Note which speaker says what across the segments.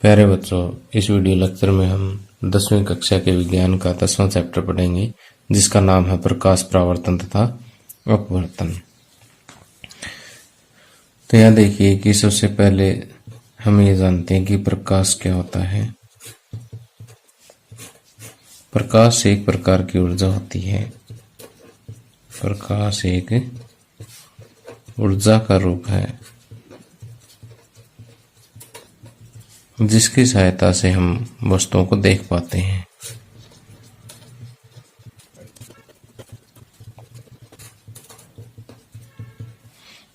Speaker 1: प्यारे बच्चों, इस वीडियो लेक्चर में हम 10वीं कक्षा के विज्ञान का 10वां चैप्टर पढ़ेंगे, जिसका नाम है प्रकाश, परावर्तन तथा अपवर्तन। तो यहाँ देखिए कि सबसे पहले हम ये जानते हैं कि प्रकाश क्या होता है। प्रकाश एक प्रकार की ऊर्जा होती है। प्रकाश एक ऊर्जा का रूप है जिसकी सहायता से हम वस्तुओं को देख पाते हैं।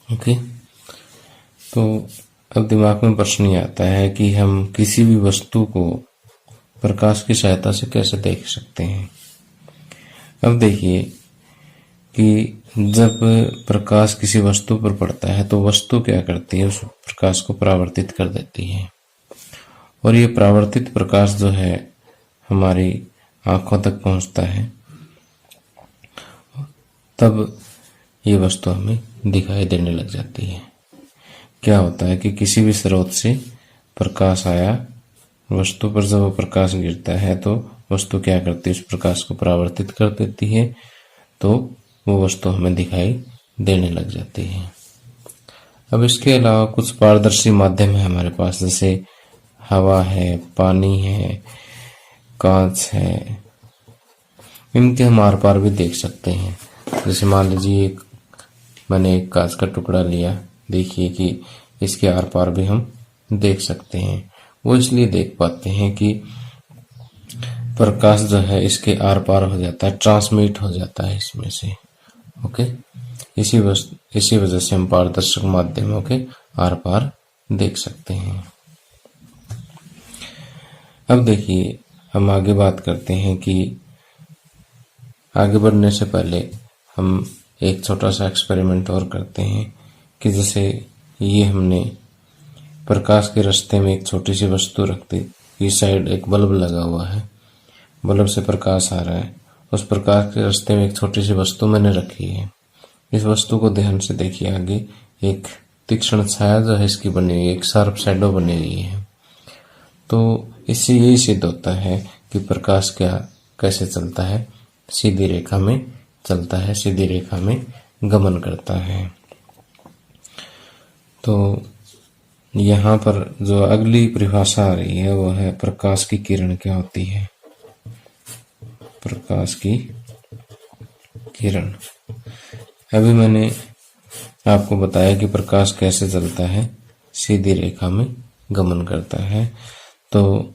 Speaker 1: ओके, तो अब दिमाग में प्रश्न ये आता है कि हम किसी भी वस्तु को प्रकाश की सहायता से कैसे देख सकते हैं। अब देखिए कि जब प्रकाश किसी वस्तु पर पड़ता है तो वस्तु क्या करती है, उस प्रकाश को परावर्तित कर देती है, और ये परावर्तित प्रकाश जो है हमारी आंखों तक पहुंचता है, तब ये वस्तु हमें दिखाई देने लग जाती है। क्या होता है कि किसी भी स्रोत से प्रकाश आया, वस्तु पर जब वो प्रकाश गिरता है तो वस्तु क्या करती है, उस प्रकाश को परावर्तित कर देती है, तो वो वस्तु हमें दिखाई देने लग जाती है। अब इसके अलावा कुछ पारदर्शी माध्यम है हमारे पास, जैसे हवा है, पानी है, कांच है, इनके हम आर पार भी देख सकते हैं। जैसे मान लीजिए मैंने एक कांच का टुकड़ा लिया, देखिए कि इसके आर पार भी हम देख सकते हैं। वो इसलिए देख पाते हैं कि प्रकाश जो है इसके आर पार हो जाता है, ट्रांसमिट हो जाता है इसमें से। ओके, इसी वजह से हम पारदर्शक माध्यमों के आर पार देख सकते हैं। अब देखिए हम आगे बात करते हैं कि आगे बढ़ने से पहले हम एक छोटा सा एक्सपेरिमेंट और करते हैं कि जैसे ये हमने प्रकाश के रास्ते में एक छोटी सी वस्तु रख दी, इस साइड एक बल्ब लगा हुआ है, बल्ब से प्रकाश आ रहा है, उस प्रकाश के रास्ते में एक छोटी सी वस्तु मैंने रखी है। इस वस्तु को ध्यान से देखिए, आगे एक तीक्ष्ण छाया जो है इसकी बनी हुई है, एक शार्प शैडो बनी हुई है। तो इससे यही सिद्ध होता है कि प्रकाश कैसे चलता है, सीधी रेखा में चलता है, सीधी रेखा में गमन करता है। तो यहाँ पर जो अगली परिभाषा आ रही है वो है प्रकाश की किरण क्या होती है। प्रकाश की किरण, अभी मैंने आपको बताया कि प्रकाश कैसे चलता है, सीधी रेखा में गमन करता है। तो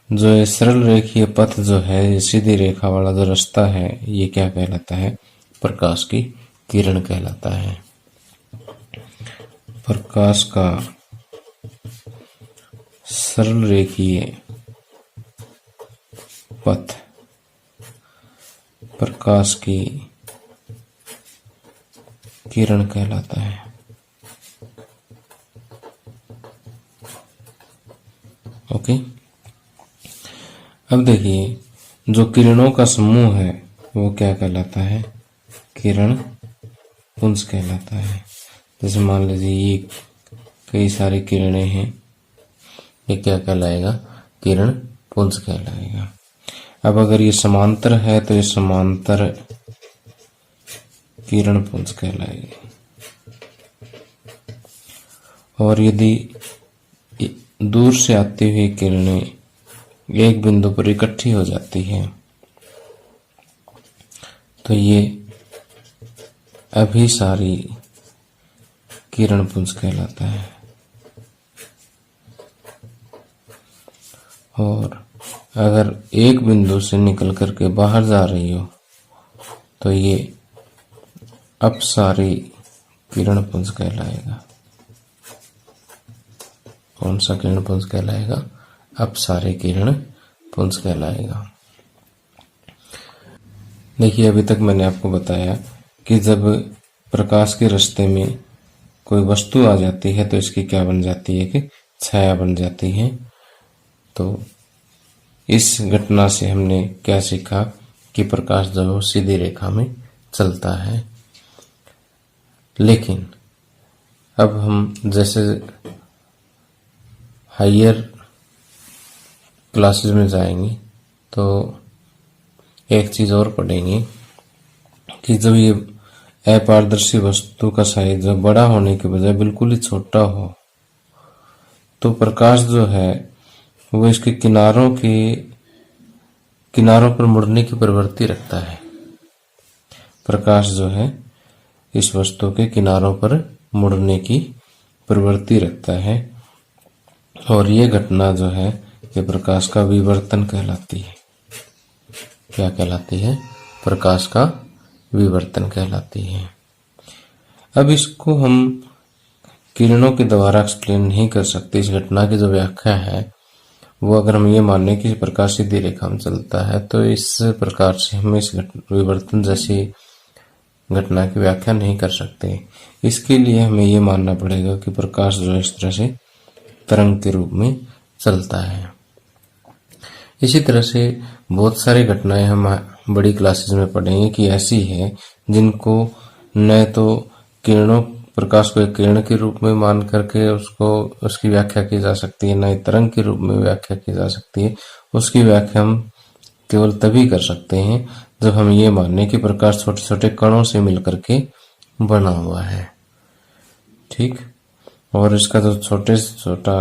Speaker 1: जो ये सरल रेखीय पथ जो है, ये सीधी रेखा वाला जो रास्ता है, ये क्या कहलाता है, प्रकाश की किरण कहलाता है। प्रकाश का सरल रेखीय पथ प्रकाश की किरण कहलाता है। ओके, अब देखिए जो किरणों का समूह है वो क्या कहलाता है, किरण पुंज कहलाता है। जैसे मान लीजिए ये कई सारी किरणें हैं, ये क्या कहलाएगा, किरण पुंज कहलाएगा। अब अगर ये समांतर है तो ये समांतर किरण पुंज कहलाएगी, और यदि दूर से आती हुई किरणें एक बिंदु पर इकट्ठी हो जाती है तो ये अभिसारी किरण पुंज कहलाता है। और अगर एक बिंदु से निकल करके बाहर जा रही हो तो ये अपसारी किरण पुंज कहलाएगा। कौन सा किरण पुंज कहलाएगा, अपसारी किरण पुंज कहलाएगा। देखिए अभी तक मैंने आपको बताया कि जब प्रकाश के रास्ते में कोई वस्तु आ जाती है तो इसकी क्या बन जाती है, कि छाया बन जाती है। तो इस घटना से हमने क्या सीखा कि प्रकाश जो है सीधी रेखा में चलता है। लेकिन अब हम जैसे हायर क्लासेस में जाएंगे तो एक चीज और पढ़ेंगे कि जब ये अपारदर्शी वस्तु का साइज बड़ा होने के बजाय बिल्कुल ही छोटा हो तो प्रकाश जो है वो इसके किनारों पर मुड़ने की प्रवृत्ति रखता है। प्रकाश जो है इस वस्तु के किनारों पर मुड़ने की प्रवृत्ति रखता है और ये घटना जो है ये प्रकाश का विवर्तन कहलाती है। क्या कहलाती है? प्रकाश का विवर्तन कहलाती है। अब इसको हम किरणों के द्वारा एक्सप्लेन नहीं कर सकते। इस घटना की जो व्याख्या है वो अगर हम ये माने कि प्रकाश सीधी रेखा में चलता है तो इस प्रकार से हम इस विवर्तन जैसी घटना की व्याख्या नहीं कर सकते। इसके लिए हमें ये मानना पड़ेगा कि प्रकाश जो इस तरह से तरंग के रूप में चलता है। इसी तरह से बहुत सारी घटनाएं हम बड़ी क्लासेस में पढ़ेंगे कि ऐसी है जिनको न तो प्रकाश को एक किरण के रूप में मान करके उसकी व्याख्या की जा सकती है, न ही तरंग के रूप में व्याख्या की जा सकती है। उसकी व्याख्या हम केवल तभी कर सकते हैं जब हम ये माने कि प्रकाश छोटे छोटे कणों से मिलकर के बना हुआ है। ठीक, और इसका जो छोटे से छोटा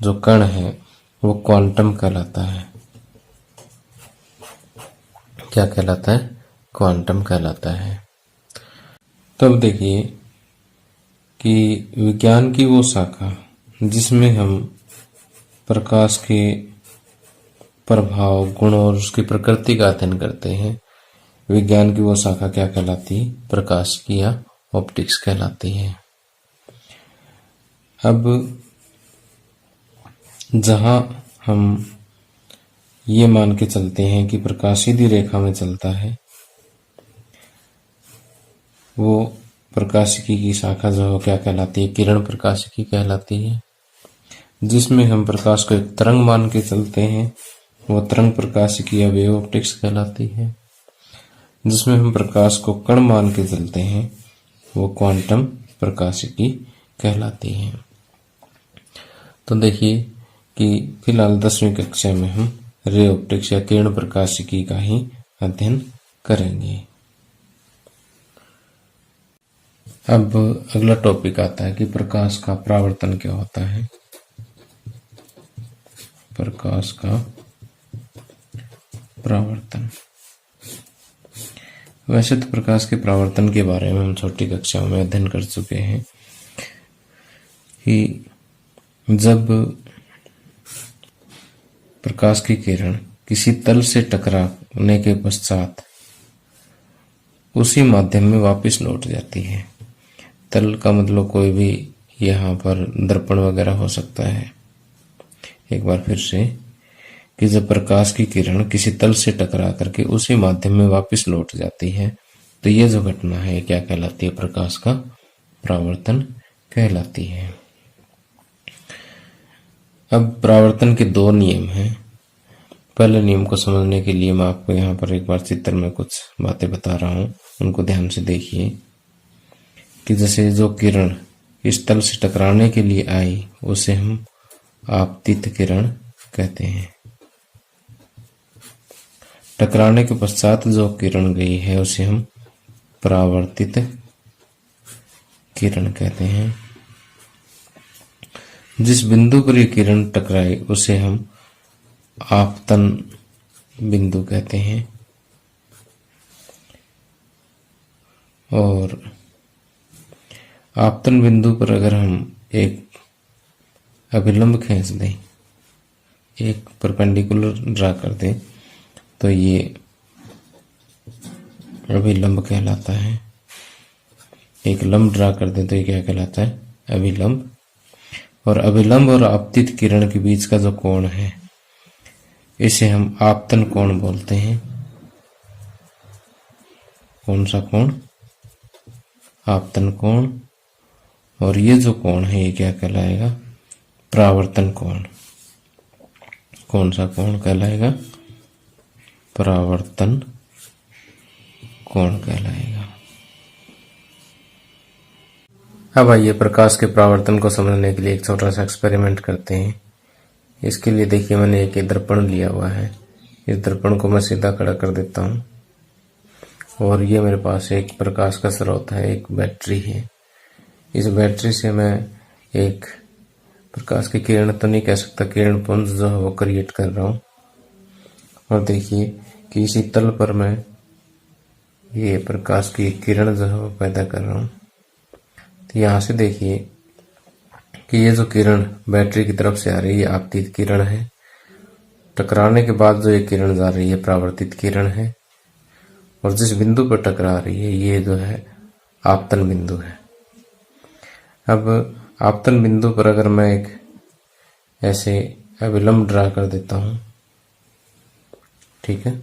Speaker 1: जो कण है वो क्वांटम कहलाता है। क्या कहलाता है? क्वांटम कहलाता है। तब देखिए कि विज्ञान की वो शाखा जिसमें हम प्रकाश के प्रभाव, गुण और उसकी प्रकृति का अध्ययन करते हैं, विज्ञान की वो शाखा क्या कहलाती है? प्रकाशिकी या ऑप्टिक्स कहलाती है। अब जहां हम ये मान के चलते हैं कि प्रकाश सीधी रेखा में चलता है, वो प्रकाशिकी की शाखा जो है क्या कहलाती है? किरण प्रकाशिकी कहलाती है। जिसमें हम प्रकाश को एक तरंग मान के चलते हैं वो तरंग प्रकाशिकी या वेव ऑप्टिक्स कहलाती है। जिसमें हम प्रकाश को कण मान के चलते हैं वो क्वांटम प्रकाशिकी कहलाती है। तो देखिए कि फिलहाल 10वीं कक्षा में हम रे ऑप्टिक्स या किरण प्रकाशिकी का ही अध्ययन करेंगे। अब अगला टॉपिक आता है कि प्रकाश का परावर्तन क्या होता है। प्रकाश का परावर्तन। वैसे तो प्रकाश के परावर्तन के बारे में हम छोटी कक्षाओं में अध्ययन कर चुके हैं कि जब प्रकाश की किरण किसी तल से टकराने के पश्चात उसी माध्यम में वापस लौट जाती है। तल का मतलब कोई भी यहाँ पर दर्पण वगैरह हो सकता है। एक बार फिर से कि जब प्रकाश की किरण किसी तल से टकरा करके उसी माध्यम में वापस लौट जाती है तो ये जो घटना है क्या कहलाती है? प्रकाश का परावर्तन कहलाती है। अब परावर्तन के दो नियम हैं। पहले नियम को समझने के लिए मैं आपको यहाँ पर एक बार चित्र में कुछ बातें बता रहा हूँ, उनको ध्यान से देखिए कि जैसे जो किरण इस तल से टकराने के लिए आई उसे हम आपतित किरण कहते हैं। टकराने के पश्चात जो किरण गई है उसे हम परावर्तित किरण कहते हैं। जिस बिंदु पर ये किरण टकराई उसे हम आपतन बिंदु कहते हैं। और आपतन बिंदु पर अगर हम एक अभिलंब खींच दें, एक परपेंडिकुलर ड्रा कर दें तो ये अभिलंब कहलाता है। एक लंब ड्रा कर दें तो ये क्या कहलाता है? अभिलंब। और अभिलंब और आपतित किरण के बीच का जो कोण है इसे हम आपतन कोण बोलते हैं। कौन सा कोण? आपतन कोण। और ये जो कोण है ये क्या कहलाएगा? परावर्तन कोण। कौन सा कोण कहलाएगा? परावर्तन कोण कहलाएगा। अब आइए प्रकाश के परावर्तन को समझने के लिए एक छोटा सा एक्सपेरिमेंट करते हैं इसके लिए देखिए मैंने एक दर्पण लिया हुआ है। इस दर्पण को मैं सीधा खड़ा कर देता हूँ और ये मेरे पास एक प्रकाश का स्रोत है, एक बैटरी है। इस बैटरी से मैं एक प्रकाश की किरण तो नहीं कह सकता, किरण पुंज जो है वो क्रिएट कर रहा हूँ। और देखिए कि इसी तल पर मैं ये प्रकाश की किरण जो है वो पैदा कर रहा हूँ। तो यहाँ से देखिए कि ये जो किरण बैटरी की तरफ से आ रही है, ये आपतित किरण है। टकराने के बाद जो ये किरण जा रही है परावर्तित किरण है। और जिस बिंदु पर टकरा रही है ये जो है आपतन बिंदु है। अब आपतन बिंदु पर अगर मैं एक ऐसे अभिलंब ड्रा कर देता हूं, ठीक है,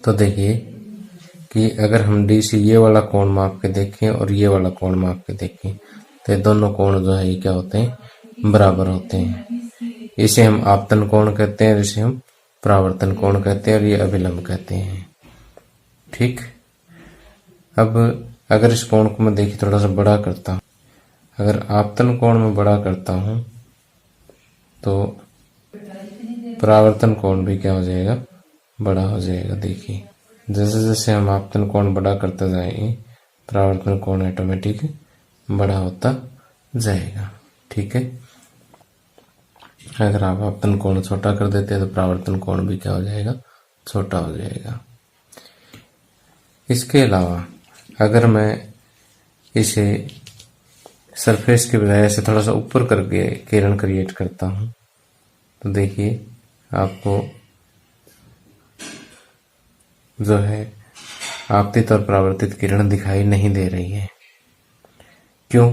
Speaker 1: तो देखिए कि अगर हम डी से ये वाला कोण माप के देखें और ये वाला कोण माप के देखें तो ये दोनों कोण जो है ये क्या होते हैं, बराबर होते हैं। इसे हम आपतन कोण कहते हैं, इसे हम परावर्तन कोण कहते हैं और ये अभिलंब कहते हैं। ठीक, अब अगर इस कोण को मैं देखिए थोड़ा सा बड़ा करता हूं, अगर आपतन कोण में बड़ा करता हूं तो परावर्तन कोण भी क्या हो जाएगा, बड़ा हो जाएगा। देखिए जैसे जैसे हम आपतन कोण बड़ा करते जाएंगे परावर्तन कोण ऑटोमेटिक बड़ा होता जाएगा। ठीक है, अगर आप आपतन कोण छोटा कर देते हैं तो परावर्तन कोण भी क्या हो जाएगा, छोटा हो जाएगा। इसके अलावा अगर मैं इसे सरफेस के बजाय से थोड़ा सा ऊपर करके किरण क्रिएट करता हूं तो देखिए आपको जो है आपतित और परावर्तित किरण दिखाई नहीं दे रही है। क्यों?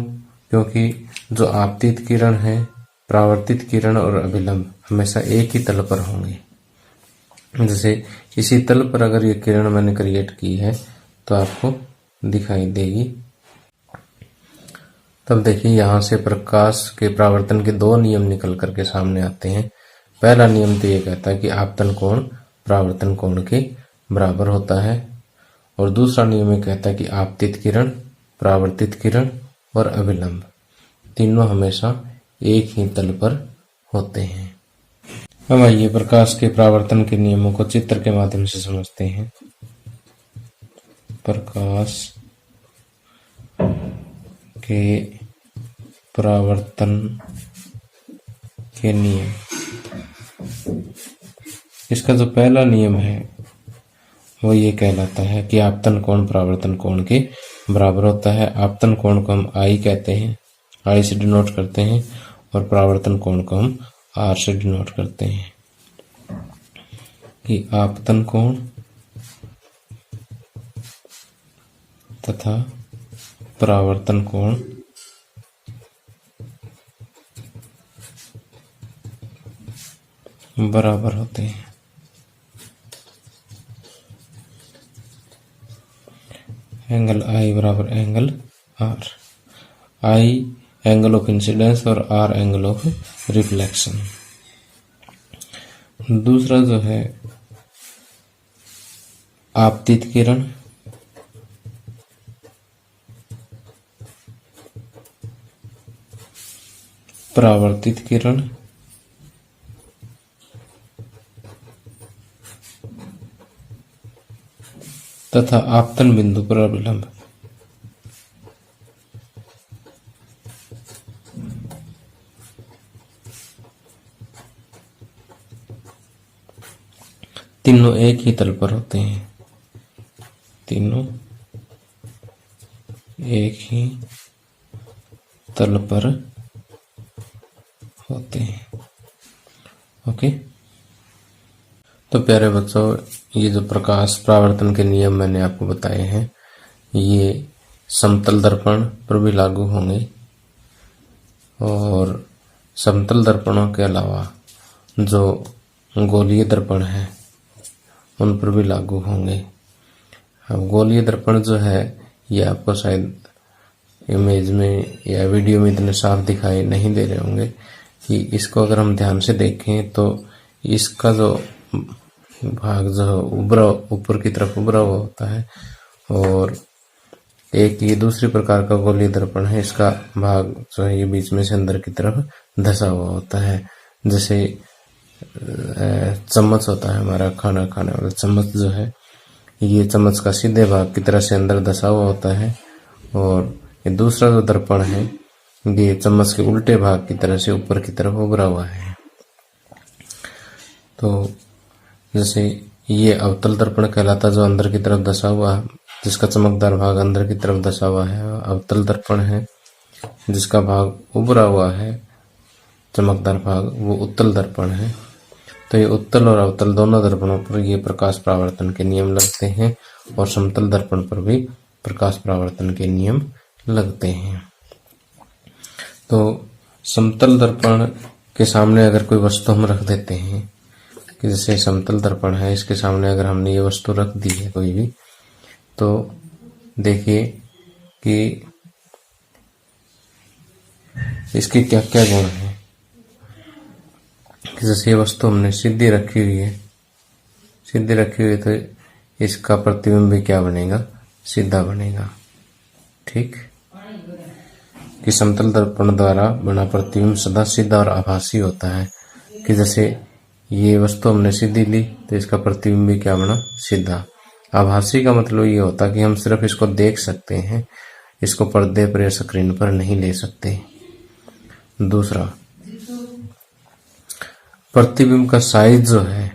Speaker 1: क्योंकि जो आपतित किरण है, परावर्तित किरण और अभिलंब हमेशा एक ही तल पर होंगे। जैसे इसी तल पर अगर ये किरण मैंने क्रिएट की है तो आपको दिखाई देगी। तब देखिए यहाँ से प्रकाश के परावर्तन के दो नियम निकल करके सामने आते हैं। पहला नियम तो ये कहता है कि आपतन कोण परावर्तन कोण के बराबर होता है और दूसरा नियम ये कहता है कि आपतित किरण, परावर्तित किरण और अभिलंब तीनों हमेशा एक ही तल पर होते हैं। अब आइए प्रकाश के परावर्तन के नियमों को चित्र के माध्यम से समझते हैं। प्रकाश के परावर्तन के नियम, इसका जो पहला नियम है वो ये कहलाता है कि आपतन कोण परावर्तन कोण के बराबर होता है। आपतन कोण को हम आई कहते हैं, आई से डिनोट करते हैं, और परावर्तन कोण को हम आर से डिनोट करते हैं। कि आपतन कोण तथा परावर्तन कोण बराबर होते हैं। एंगल आई बराबर angle r. I angle of incidence और आर एंगल ऑफ रिफ्लेक्शन। दूसरा जो है आपतित किरण, परावर्तित किरण तथा आपतन बिंदु पर अभिलंब। तीनों एक ही तल पर होते हैं, तीनों एक ही तल पर होते हैं। ओके, तो प्यारे बच्चों, ये जो प्रकाश परावर्तन के नियम मैंने आपको बताए हैं ये समतल दर्पण पर भी लागू होंगे और समतल दर्पणों के अलावा जो गोलीय दर्पण है उन पर भी लागू होंगे। अब गोलीय दर्पण जो है ये आपको शायद इमेज में या वीडियो में इतने साफ दिखाई नहीं दे रहे होंगे कि इसको अगर हम ध्यान से देखें तो इसका जो भाग जो है उभरा ऊपर की तरफ उभरा हुआ होता है और एक ये दूसरी प्रकार का गोलीय दर्पण है, इसका भाग जो है ये बीच में से अंदर की तरफ धसा हुआ होता है। जैसे चम्मच होता है हमारा खाना खाने वाला चम्मच जो है, ये चम्मच का सीधे भाग की तरह से अंदर धसा हुआ होता है, और ये दूसरा जो दर्पण है ये चम्मच के उल्टे भाग की तरह से ऊपर की तरफ उभरा हुआ है। तो जैसे ये अवतल दर्पण कहलाता जो अंदर की तरफ धसा हुआ, जिसका चमकदार भाग अंदर की तरफ धसा हुआ है, अवतल दर्पण है। जिसका भाग उभरा हुआ है चमकदार भाग, वो उत्तल दर्पण है। तो ये उत्तल और अवतल दोनों दर्पणों पर ये प्रकाश परावर्तन के नियम लगते हैं, और समतल दर्पण पर भी प्रकाश परावर्तन के नियम लगते हैं। तो समतल दर्पण के सामने अगर कोई वस्तु हम रख देते हैं, कि जैसे समतल दर्पण है, इसके सामने अगर हमने ये वस्तु रख दी है कोई भी, तो देखिए कि इसके क्या क्या गुण हैं। जैसे ये वस्तु हमने सीधी रखी हुई है, सीधी रखी हुई है, तो इसका प्रतिबिंब भी क्या बनेगा, सीधा बनेगा। ठीक, कि समतल दर्पण द्वारा बना प्रतिबिंब सदा सीधा और आभासी होता है। कि जैसे ये वस्तु हमने सीधी ली तो इसका प्रतिबिंब भी क्या बना, सीधा। आभासी का मतलब ये होता है कि हम सिर्फ इसको देख सकते हैं, इसको पर्दे पर या स्क्रीन पर नहीं ले सकते। दूसरा, प्रतिबिंब का साइज जो है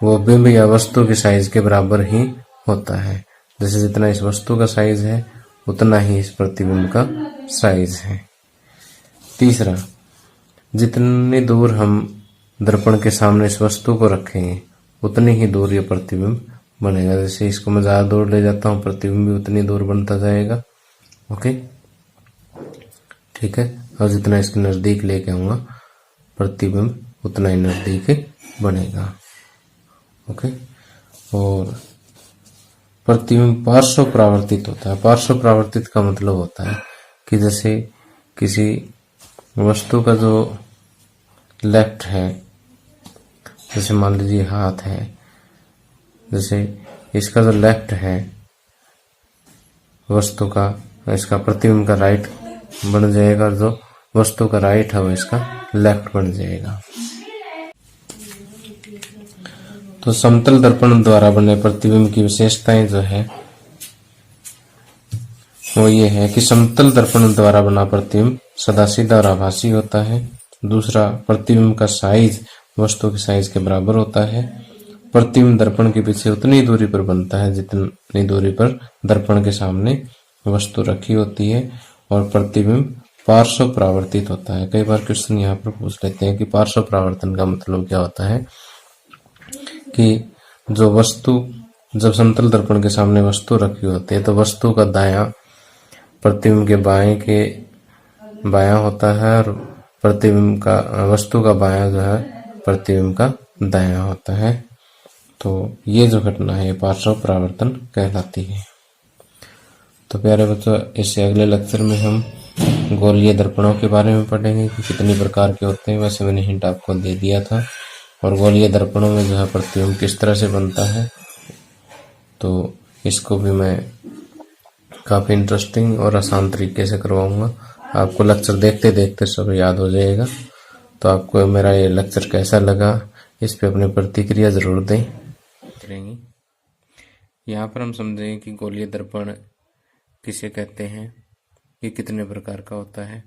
Speaker 1: वो बिंब या वस्तु के साइज के बराबर ही होता है। जैसे जितना इस वस्तु का साइज है उतना ही इस प्रतिबिंब का साइज है। तीसरा, जितनी दूर हम दर्पण के सामने इस वस्तु को रखेंगे उतनी ही दूर ये प्रतिबिंब बनेगा। जैसे इसको मैं ज्यादा दूर ले जाता हूँ, प्रतिबिंब भी उतनी दूर बनता जाएगा। ओके, ठीक है। और जितना इसके नजदीक लेके आऊंगा प्रतिबिंब उतना ही नजदीक बनेगा। ओके, और प्रतिबिंब पार्श्व परावर्तित होता है। पार्श्व परावर्तित का मतलब होता है कि जैसे किसी वस्तु का जो लेफ्ट है, जैसे मान लीजिए हाथ है, जैसे इसका जो लेफ्ट है वस्तु का, इसका प्रतिबिंब का राइट बन जाएगा, और जो वस्तु का राइट है वो इसका लेफ्ट बन जाएगा। तो समतल दर्पण द्वारा बने प्रतिबिंब की विशेषताएं जो है वो ये है कि समतल दर्पण द्वारा बना प्रतिबिंब सदा सीधा और आभासी होता है। दूसरा, प्रतिबिंब का साइज वस्तु के साइज के बराबर होता है। प्रतिबिंब दर्पण के पीछे उतनी दूरी पर बनता है जितनी दूरी पर दर्पण के सामने वस्तु रखी होती है। और प्रतिबिंब पार्श्व परावर्तित होता है। कई बार क्वेश्चन यहाँ पर पूछ लेते हैं कि पार्श्व परावर्तन का मतलब क्या होता है। कि जो वस्तु, जब समतल दर्पण के सामने वस्तु रखी होती है तो वस्तु का दायां प्रतिबिंब के बायां होता है, और प्रतिबिंब का वस्तु का बायां जो है प्रतिबिंब का दायां होता है। तो ये जो घटना है पार्श्व परावर्तन कहलाती है। तो प्यारे बच्चों, इससे अगले लेक्चर में हम गोलीय दर्पणों के बारे में पढ़ेंगे कि कितनी प्रकार के होते हैं। वैसे मैंने हिंट आपको दे दिया था। और गोलीय दर्पणों में जो है प्रतिबिंब किस तरह से बनता है, तो इसको भी मैं काफी इंटरेस्टिंग और आसान तरीके से करवाऊंगा। आपको लेक्चर देखते देखते सब याद हो जाएगा। तो आपको मेरा ये लेक्चर कैसा लगा, इस पे अपनी प्रतिक्रिया जरूर दें। यहाँ पर हम समझेंगे कि गोलीय दर्पण किसे कहते हैं, ये कितने प्रकार का होता है।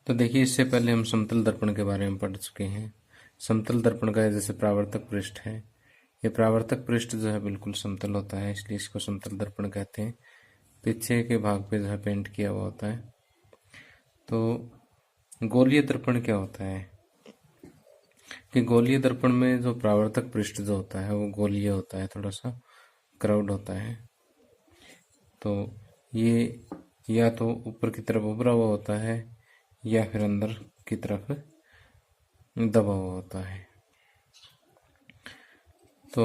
Speaker 1: तो देखिए, इससे पहले हम समतल दर्पण के बारे में पढ़ चुके हैं। समतल दर्पण का जैसे प्रावर्तक पृष्ठ है, ये प्रावर्तक पृष्ठ जो है बिल्कुल समतल होता है, इसलिए इसको समतल दर्पण कहते हैं। पीछे के भाग पे जो है पेंट किया हुआ होता है। तो गोलीय दर्पण क्या होता है कि गोलीय दर्पण में जो प्रावर्तक पृष्ठ जो होता है वो गोलीय होता है, थोड़ा सा क्राउड होता है। तो ये या तो ऊपर की तरफ उभरा हुआ होता है या फिर अंदर की तरफ दबा हुआ होता है। तो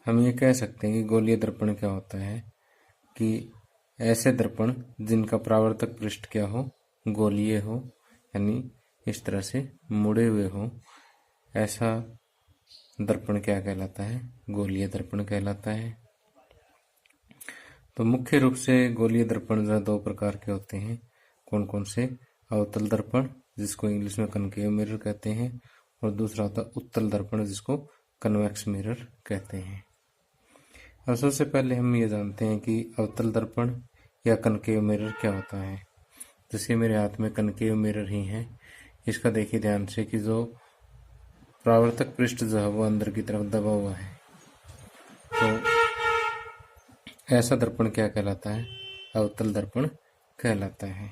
Speaker 1: हम ये कह सकते हैं कि गोलीय दर्पण क्या होता है कि ऐसे दर्पण जिनका प्रावर्तक पृष्ठ क्या हो, गोलीय हो, यानी इस तरह से मुड़े हुए हो, ऐसा दर्पण क्या कहलाता है, गोलीय दर्पण कहलाता है। तो मुख्य रूप से गोलीय दर्पण जो है दो प्रकार के होते हैं। कौन कौन से? अवतल दर्पण जिसको इंग्लिश में कनकेव मिरर कहते हैं, और दूसरा होता है उत्तल दर्पण जिसको कन्वेक्स मिरर कहते हैं। अब सबसे पहले हम ये जानते हैं कि अवतल दर्पण या कनकेव मिरर क्या होता है। जैसे मेरे हाथ में कनकेव मिरर ही है, इसका देखिए ध्यान से कि जो परावर्तक पृष्ठ जो है वो अंदर की तरफ दबा हुआ है, तो ऐसा दर्पण क्या कहलाता है, अवतल दर्पण कहलाता है।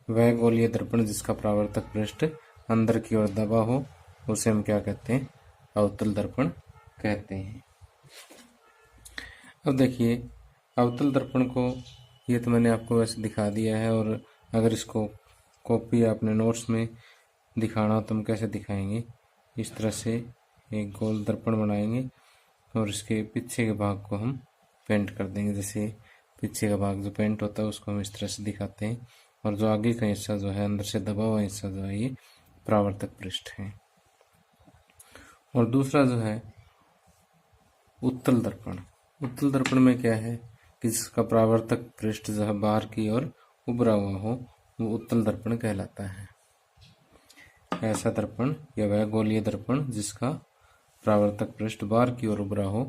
Speaker 1: वह गोलीय दर्पण जिसका परावर्तक पृष्ठ अंदर की ओर दबा हो उसे हम क्या कहते हैं, अवतल दर्पण कहते हैं। अब देखिए अवतल दर्पण को, ये तो मैंने आपको वैसे दिखा दिया है, और अगर इसको कॉपी अपने नोट्स में दिखाना हो तो हम कैसे दिखाएंगे, इस तरह से एक गोल दर्पण बनाएंगे और इसके पीछे के भाग को हम पेंट कर देंगे। जैसे पीछे का भाग जो पेंट होता है उसको हम इस तरह से दिखाते हैं, और जो आगे का हिस्सा जो है अंदर से दबा हुआ हिस्सा जो है ये परावर्तक पृष्ठ है। और दूसरा जो है उत्तल दर्पण। उत्तल दर्पण में क्या है कि जिसका परावर्तक पृष्ठ जो है बाहर की ओर उभरा हुआ हो वो उत्तल दर्पण कहलाता है। ऐसा दर्पण या वह गोलीय दर्पण जिसका परावर्तक पृष्ठ बाहर की ओर उभरा हो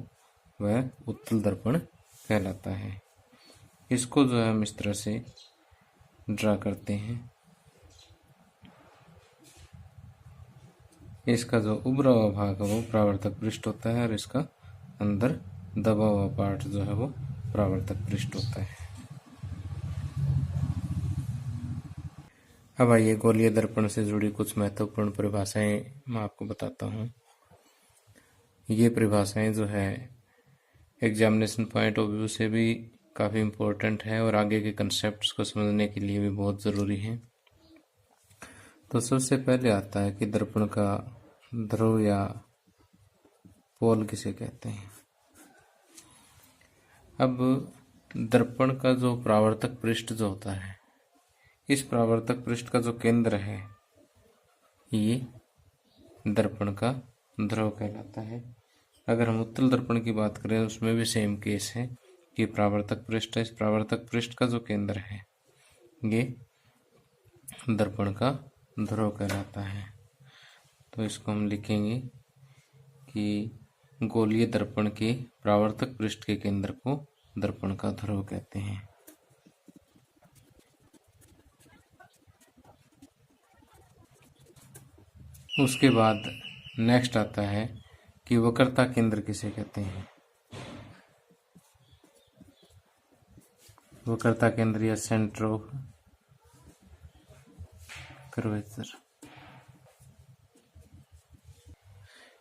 Speaker 1: वह उत्तल दर्पण कहलाता है। इसको जो है हम इस तरह से ड्रा करते हैं। इसका जो उभरा हुआ भाग है वो परावर्तक पृष्ठ होता है, और इसका अंदर दबा हुआ पार्ट जो है वो परावर्तक पृष्ठ होता है। अब आइए गोलीय दर्पण से जुड़ी कुछ महत्वपूर्ण परिभाषाएं मैं आपको बताता हूँ। ये परिभाषाएं जो है एग्जामिनेशन पॉइंट ऑफ व्यू से भी काफ़ी इम्पोर्टेंट है और आगे के कंसेप्ट्स को समझने के लिए भी बहुत ज़रूरी है। तो सबसे पहले आता है कि दर्पण का ध्रुव या पोल किसे कहते हैं। अब दर्पण का जो परावर्तक पृष्ठ जो होता है, इस परावर्तक पृष्ठ का जो केंद्र है ये दर्पण का ध्रुव कहलाता है। अगर हम उत्तल दर्पण की बात करें उसमें भी सेम केस है कि परावर्तक पृष्ठ है, इस परावर्तक पृष्ठ का जो केंद्र है ये दर्पण का ध्रुव कहलाता है। तो इसको हम लिखेंगे कि गोलीय दर्पण के परावर्तक पृष्ठ के केंद्र को दर्पण का ध्रुव कहते हैं। उसके बाद नेक्स्ट आता है कि वक्रता केंद्र किसे कहते हैं। वक्रता केंद्र या सेंटर ऑफ कर्वेचर।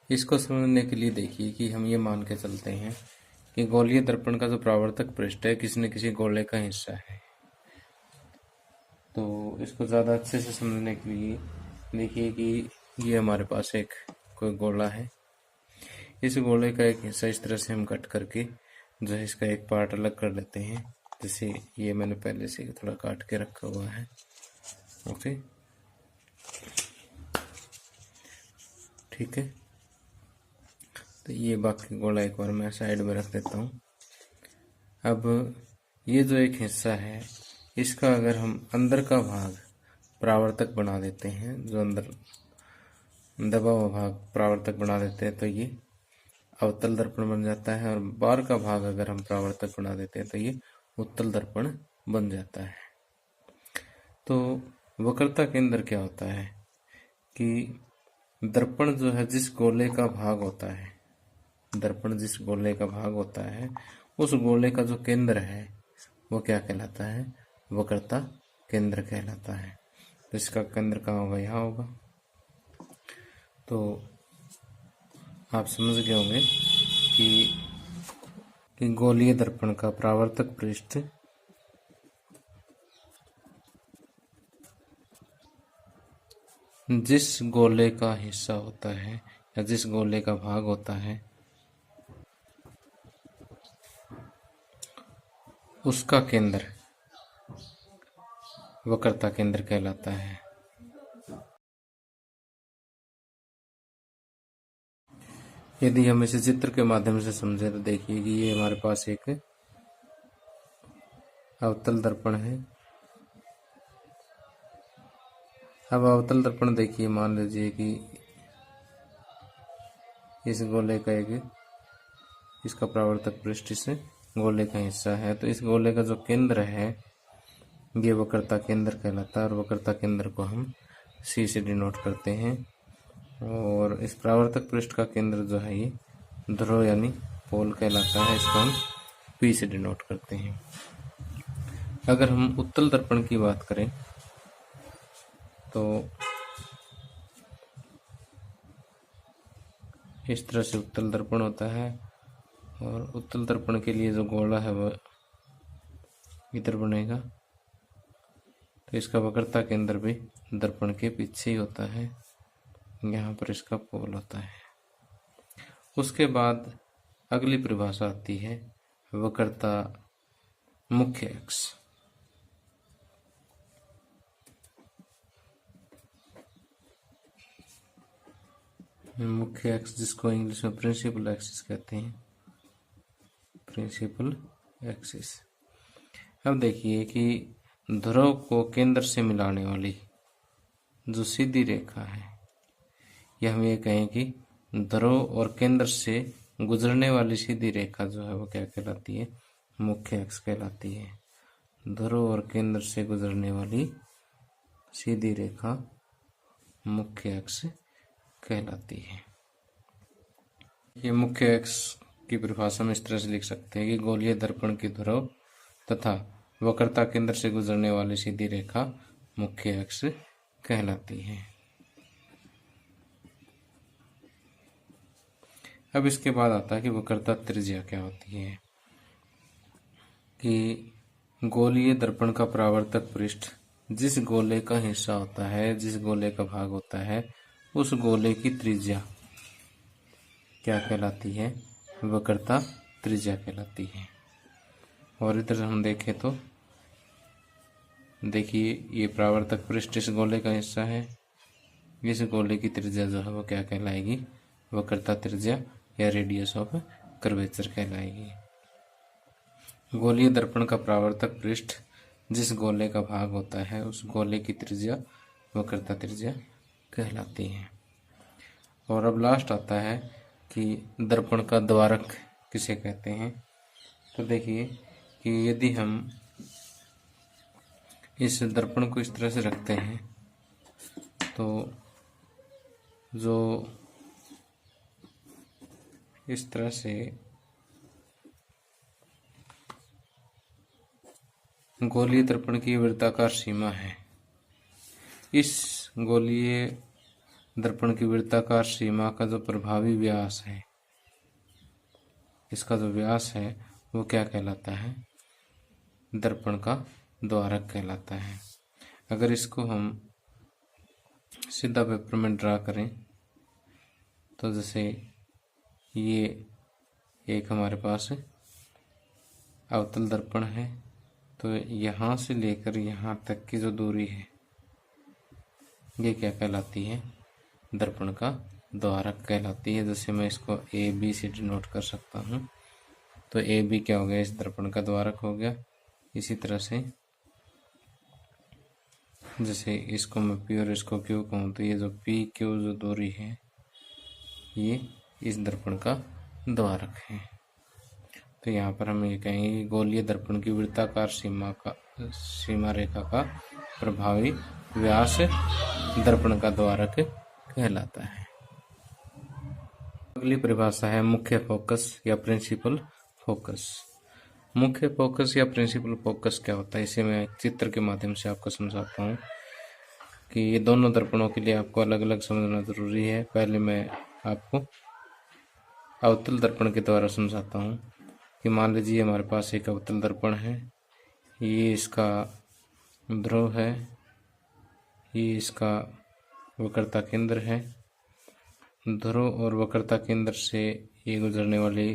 Speaker 1: इसको समझने के लिए देखिए कि हम ये मान के चलते हैं कि गोलीय दर्पण का जो परावर्तक पृष्ठ है किसी न किसी गोले का हिस्सा है। तो इसको ज़्यादा अच्छे से समझने के लिए देखिए कि ये हमारे पास एक कोई गोला है। इस गोले का एक हिस्सा इस तरह से हम कट करके जो है इसका एक पार्ट अलग कर लेते हैं। जैसे ये मैंने पहले से थोड़ा काट के रखा हुआ है। ओके, ठीक है। तो ये बाकी गोला एक बार मैं साइड में रख देता हूँ। अब ये जो एक हिस्सा है इसका अगर हम अंदर का भाग परावर्तक बना देते हैं, जो अंदर दबा हुआ भाग परावर्तक बना देते हैं तो ये अवतल दर्पण बन जाता है, और बाहर का भाग अगर हम परावर्तक बना देते हैं तो ये उत्तल दर्पण बन जाता है। तो वक्रता केंद्र क्या होता है कि दर्पण जो है जिस गोले का भाग होता है, दर्पण जिस गोले का भाग होता है उस गोले का जो केंद्र है वो क्या कहलाता है, वक्रता केंद्र कहलाता है। तो इसका केंद्र कहाँ होगा, यहाँ होगा। तो आप समझ गए होंगे कि गोलीय दर्पण का परावर्तक पृष्ठ जिस गोले का हिस्सा होता है या जिस गोले का भाग होता है उसका केंद्र वक्रता केंद्र कहलाता है। यदि हम इसे चित्र के माध्यम से समझें तो देखिए कि ये हमारे पास एक अवतल दर्पण है अब अवतल दर्पण देखिए, मान लीजिए कि इस गोले का इसका परावर्तक पृष्ठ इस गोले का हिस्सा है, तो इस गोले का जो केंद्र है ये वक्रता केंद्र कहलाता है, और वक्रता केंद्र को हम C से डिनोट करते हैं। और इस परावर्तक पृष्ठ का केंद्र जो है ये ध्रुव यानी पोल कहलाता है, इसको हम P से डिनोट करते हैं। अगर हम उत्तल दर्पण की बात करें तो इस तरह से उत्तल दर्पण होता है, और उत्तल दर्पण के लिए जो गोला है वह इधर बनेगा, तो इसका वक्रता केंद्र भी दर्पण के पीछे ही होता है, यहाँ पर इसका पोल होता है। उसके बाद अगली परिभाषा आती है वक्रता मुख्य अक्ष। मुख्य अक्ष जिसको इंग्लिश में प्रिंसिपल एक्सिस कहते हैं, प्रिंसिपल एक्सिस। अब देखिए कि ध्रुव को केंद्र से मिलाने वाली जो सीधी रेखा है, या हम ये कहें कि ध्रुव और केंद्र से गुजरने वाली सीधी रेखा जो है वो क्या कहलाती है, मुख्य अक्ष कहलाती है। ध्रुव और केंद्र से गुजरने वाली सीधी रेखा मुख्य अक्ष कहलाती है। ये मुख्य अक्ष की परिभाषा में इस तरह से लिख सकते हैं कि गोलीय दर्पण की ध्रुव तथा वक्रता केंद्र से गुजरने वाली सीधी रेखा मुख्य अक्ष कहलाती है। अब इसके बाद आता है कि वक्रता त्रिज्या क्या होती है, कि गोलीय दर्पण का परावर्तक पृष्ठ जिस गोले का हिस्सा होता है, जिस गोले का भाग होता है, उस गोले की त्रिज्या क्या कहलाती है, वक्रता त्रिज्या कहलाती है। और इधर हम देखें तो देखिए ये परावर्तक पृष्ठ इस गोले का हिस्सा है, इस गोले की त्रिज्या जो है वो क्या कहलाएगी, वक्रता त्रिज्या या रेडियस ऑफ कर्वेचर कहलाएगी। गोलीय दर्पण का परावर्तक पृष्ठ जिस गोले का भाग होता है उस गोले की त्रिज्या वक्रता त्रिज्या कहलाती है। और अब लास्ट आता है कि दर्पण का द्वारक किसे कहते हैं। तो देखिए कि यदि हम इस दर्पण को इस तरह से रखते हैं तो जो इस तरह से गोलीय दर्पण की वृत्ताकार सीमा है, इस गोलीय दर्पण की वृत्ताकार सीमा का जो प्रभावी व्यास है, इसका जो व्यास है वो क्या कहलाता है, दर्पण का द्वारक कहलाता है। अगर इसको हम सीधा पेपर में ड्रा करें तो जैसे ये एक हमारे पास अवतल दर्पण है, तो यहाँ से लेकर यहाँ तक की जो दूरी है ये क्या कहलाती है, दर्पण का द्वारक कहलाती है। जैसे मैं इसको ए बी से डिनोट कर सकता हूँ, तो ए बी क्या हो गया, इस दर्पण का द्वारक हो गया। इसी तरह से जैसे इसको मैं पी और इसको क्यू कहूँ तो ये जो पी क्यू जो दूरी है ये इस दर्पण का द्वारक है। तो यहाँ पर हम ये कहेंगे गोलीय दर्पण की वृत्ताकार सीमा रेखा का प्रभावी व्यास दर्पण का द्वारक कहलाता है। अगली परिभाषा है मुख्य फोकस या प्रिंसिपल फोकस। मुख्य फोकस या प्रिंसिपल फोकस क्या होता है, इसे मैं एक चित्र के माध्यम से आपको समझाता हूँ कि ये दोनों दर्पणों के लिए आपको अलग अलग समझना जरूरी है। पहले मैं आपको अवतल दर्पण के द्वारा समझाता हूँ कि मान लीजिए हमारे पास एक अवतल दर्पण है, ये इसका ध्रुव है, ये इसका वक्रता केंद्र है। ध्रुव और वक्रता केंद्र से ये गुजरने वाली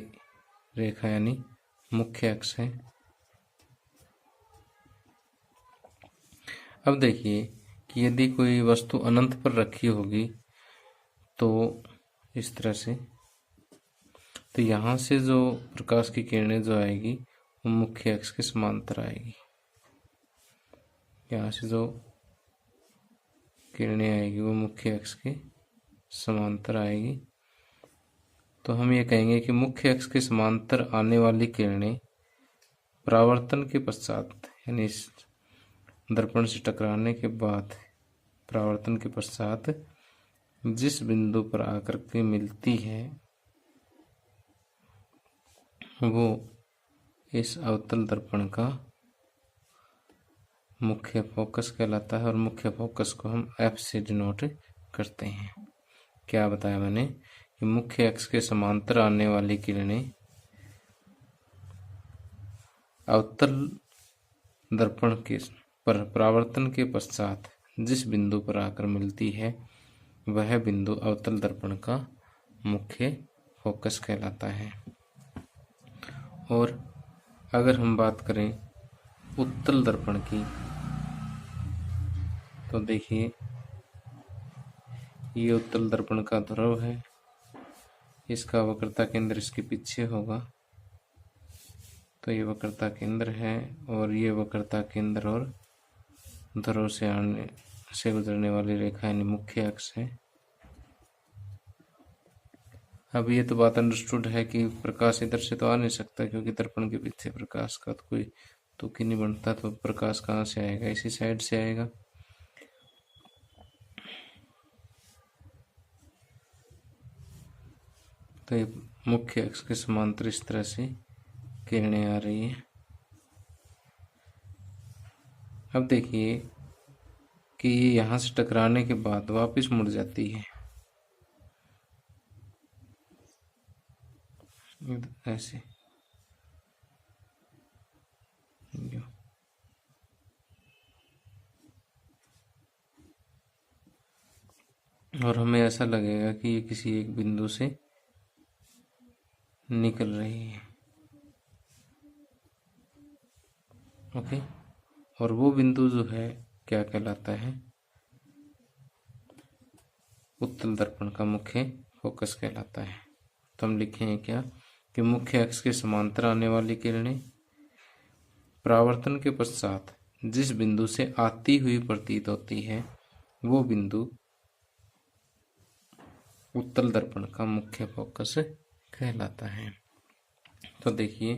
Speaker 1: रेखा यानी मुख्य अक्ष है। अब देखिए कि यदि कोई वस्तु अनंत पर रखी होगी तो इस तरह से, तो यहाँ से जो प्रकाश की किरणें जो आएगी वो मुख्य अक्ष के समांतर आएगी। यहाँ से जो किरणें आएगी वो मुख्य अक्ष के समांतर आएगी। तो हम ये कहेंगे कि मुख्य अक्ष के समांतर आने वाली किरणें परावर्तन के पश्चात, यानी इस दर्पण से टकराने के बाद परावर्तन के पश्चात जिस बिंदु पर आकर के मिलती है वो इस अवतल दर्पण का मुख्य फोकस कहलाता है, और मुख्य फोकस को हम F से डिनोट करते हैं। क्या बताया मैंने कि मुख्य अक्ष के समांतर आने वाली किरणें अवतल दर्पण के पर परावर्तन के पश्चात जिस बिंदु पर आकर मिलती है वह बिंदु अवतल दर्पण का मुख्य फोकस कहलाता है। और अगर हम बात करें उत्तल दर्पण की, तो देखिए ये उत्तल दर्पण का ध्रुव है, इसका वक्रता केंद्र इसके पीछे होगा, तो ये वक्रता केंद्र है और ये वक्रता केंद्र और ध्रुव से गुजरने वाली रेखा यानी मुख्य अक्ष है। अब ये तो बात अंडरस्टूड है कि प्रकाश इधर से तो आ नहीं सकता, क्योंकि दर्पण के पीछे प्रकाश का तो कोई तुक ही नहीं बनता, तो प्रकाश कहाँ से आएगा, इसी साइड से आएगा। तो ये मुख्य अक्ष के समांतर इस तरह से किरणें आ रही है। अब देखिए कि ये यहाँ से टकराने के बाद वापस मुड़ जाती है ऐसे, और हमें ऐसा लगेगा कि ये किसी एक बिंदु से निकल रही है। ओके, और वो बिंदु जो है क्या कहलाता है, उत्तल दर्पण का मुख्य फोकस कहलाता है। तो हम लिखेंगे क्या कि मुख्य अक्ष के समांतर आने वाली किरणें परावर्तन के पश्चात जिस बिंदु से आती हुई प्रतीत होती है वो बिंदु उत्तल दर्पण का मुख्य फोकस कहलाता है। तो देखिए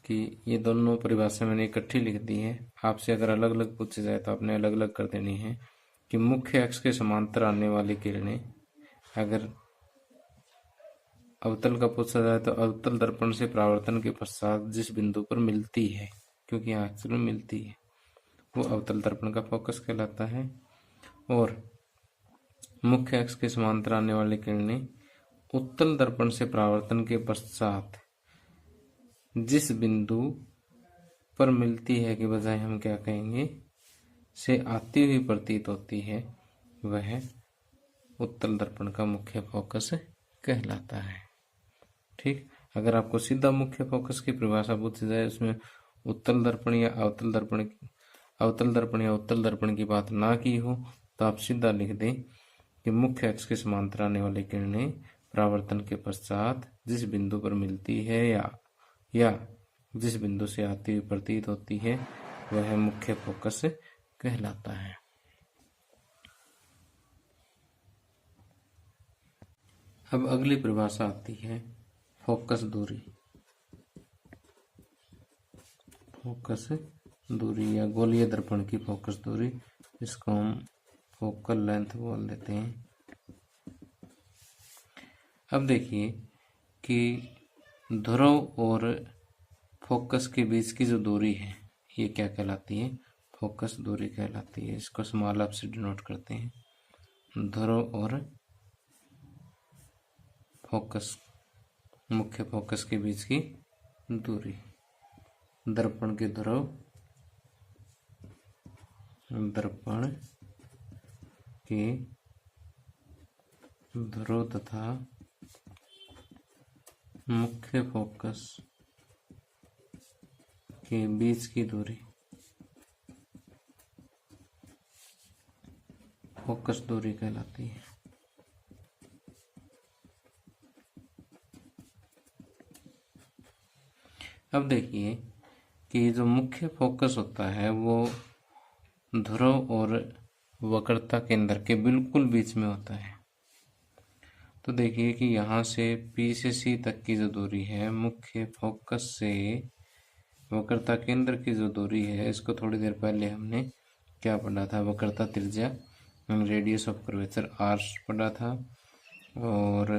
Speaker 1: कि ये दोनों परिभाषा मैंने इकट्ठी लिख दी है। आपसे अगर अलग अलग पूछे जाए तो आपने अलग अलग कर देनी है कि मुख्य अक्ष के समांतर आने वाली किरणें, अगर अवतल का पूछा जाए तो अवतल दर्पण से परावर्तन के पश्चात जिस बिंदु पर मिलती है, क्योंकि यहाँ अक्ष में मिलती है, वो अवतल दर्पण का फोकस कहलाता है। और मुख्य अक्ष के समांतर आने वाली किरणें उत्तल दर्पण से परावर्तन के पश्चात जिस बिंदु पर मिलती है के बजाय हम क्या कहेंगे, से आती हुई प्रतीत होती है, वह उत्तल दर्पण का मुख्य फोकस कहलाता है। ठीक, अगर आपको सीधा मुख्य फोकस की परिभाषा पूछी जाए, उसमें उत्तल दर्पण या अवतल दर्पण या उत्तल दर्पण की बात ना की हो, तो आप सीधा लिख दें कि मुख्य अक्ष के समांतर आने वाली किरणें परावर्तन के पश्चात जिस बिंदु पर मिलती है या जिस बिंदु से आती हुई प्रतीत होती है वह मुख्य फोकस कहलाता है। अब अगली परिभाषा आती है फोकस दूरी। फोकस दूरी या गोलीय दर्पण की फोकस दूरी, इसको हम फोकल लेंथ बोल देते हैं। अब देखिए कि ध्रुव और फोकस के बीच की जो दूरी है ये क्या कहलाती है, फोकस दूरी कहलाती है। इसको स्मॉल f से डिनोट करते हैं। ध्रुव और फोकस, मुख्य फोकस के बीच की दूरी, दर्पण के ध्रुव, दर्पण के ध्रुव तथा मुख्य फोकस के बीच की दूरी फोकस दूरी कहलाती है। अब देखिए कि जो मुख्य फोकस होता है वो ध्रुव और वक्रता केंद्र के बिल्कुल बीच में होता है। तो देखिए कि यहाँ से P से C तक की जो दूरी है, मुख्य फोकस से वक्रता केंद्र की जो दूरी है, इसको थोड़ी देर पहले हमने क्या पढ़ा था, वक्रता त्रिज्या रेडियस ऑफ कर्वेचर R पढ़ा था। और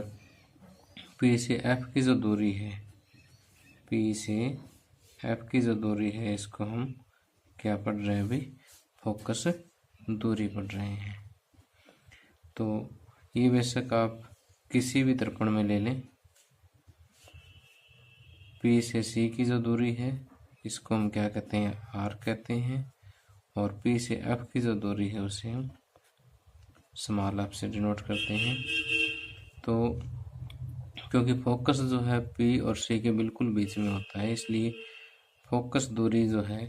Speaker 1: P से F की जो दूरी है, P से F की जो दूरी है, इसको हम क्या पढ़ रहे हैं अभी, फोकस दूरी पढ़ रहे हैं। तो ये बेशक आप किसी भी दर्पण में ले लें, P से C की जो दूरी है इसको हम क्या कहते हैं, R कहते हैं। और P से F की जो दूरी है उसे हम स्मॉल f से डिनोट करते हैं। तो क्योंकि फोकस जो है P और C के बिल्कुल बीच में होता है, इसलिए फोकस दूरी जो है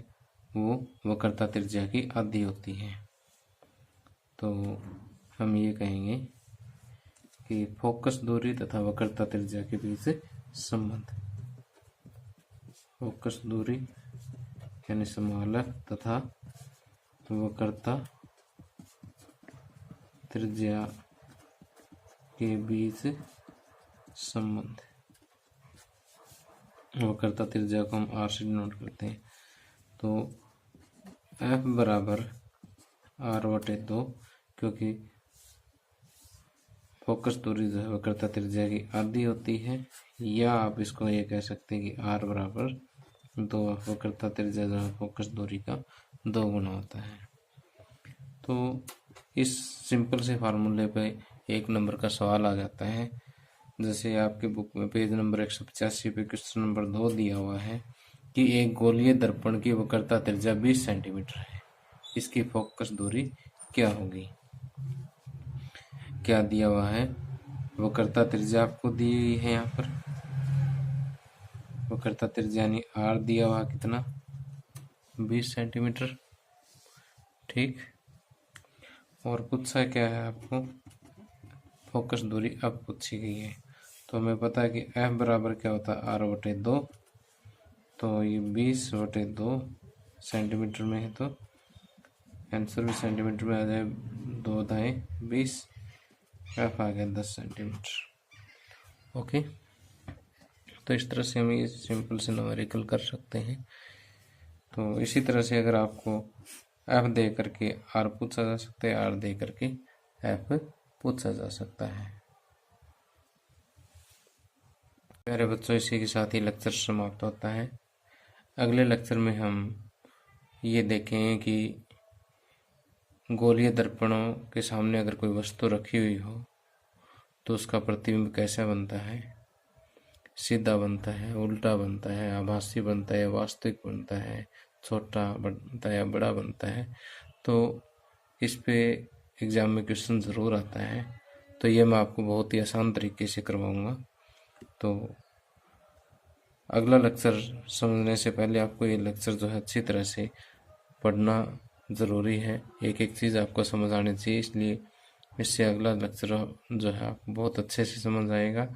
Speaker 1: वो वक्रता त्रिज्या की आधी होती है। तो हम ये कहेंगे कि फोकस दूरी तथा वक्रता त्रिज्या के बीच संबंध, फोकस दूरी यानी स्मॉल f तथा वक्रता त्रिज्या के बीच संबंध। वक्रता त्रिज्या को हम R से डिनोट करते हैं। तो F बराबर R/2, क्योंकि फोकस दूरी जो है वक्रता त्रिज्या की आधी होती है, या आप इसको ये कह सकते हैं कि R बराबर 2, वक्रता त्रिज्या जो है फोकस दूरी का 2 गुना होता है। तो इस सिंपल से फार्मूले पे 1 नंबर का सवाल आ जाता है। जैसे आपके बुक में पेज नंबर 185 पे क्वेश्चन नंबर 2 दिया हुआ है कि एक गोलीय दर्पण की वक्रता त्रिज्या 20 सेंटीमीटर है, इसकी फोकस दूरी क्या होगी। क्या दिया हुआ है, वक्रता त्रिज्या आपको दी हुई है, यहाँ पर वक्रता त्रिज्या यानी R दिया हुआ कितना, 20 सेंटीमीटर, ठीक। और पूछा क्या है आपको, फोकस दूरी अब पूछी गई है। तो हमें पता है कि F बराबर क्या होता है, R/2। तो ये 20/2 सेंटीमीटर में है, तो आंसर भी सेंटीमीटर में आ जाए, 2 दाएँ 20, F आ गया 10 सेंटीमीटर। ओके, तो इस तरह से हम ये सिंपल से न्यूमेरिकल कर सकते हैं। तो इसी तरह से अगर आपको F दे करके R पूछा जा सकता है, R दे करके F पूछा जा सकता है। प्यारे बच्चों, इसी के साथ ही लेक्चर समाप्त होता है। अगले लेक्चर में हम ये देखेंगे कि गोलीय दर्पणों के सामने अगर कोई वस्तु रखी हुई हो तो उसका प्रतिबिंब कैसा बनता है, सीधा बनता है, उल्टा बनता है, आभासी बनता है, वास्तविक बनता है, छोटा बनता है या बड़ा बनता है। तो इस पे एग्जाम में क्वेश्चन ज़रूर आता है। तो ये मैं आपको बहुत ही आसान तरीके से करवाऊँगा। तो अगला लेक्चर समझने से पहले आपको ये लेक्चर जो है अच्छी तरह से पढ़ना ज़रूरी है, एक एक चीज़ आपको समझ आनी चाहिए। इसलिए इससे अगला लेक्चर जो है आपको बहुत अच्छे से समझ आएगा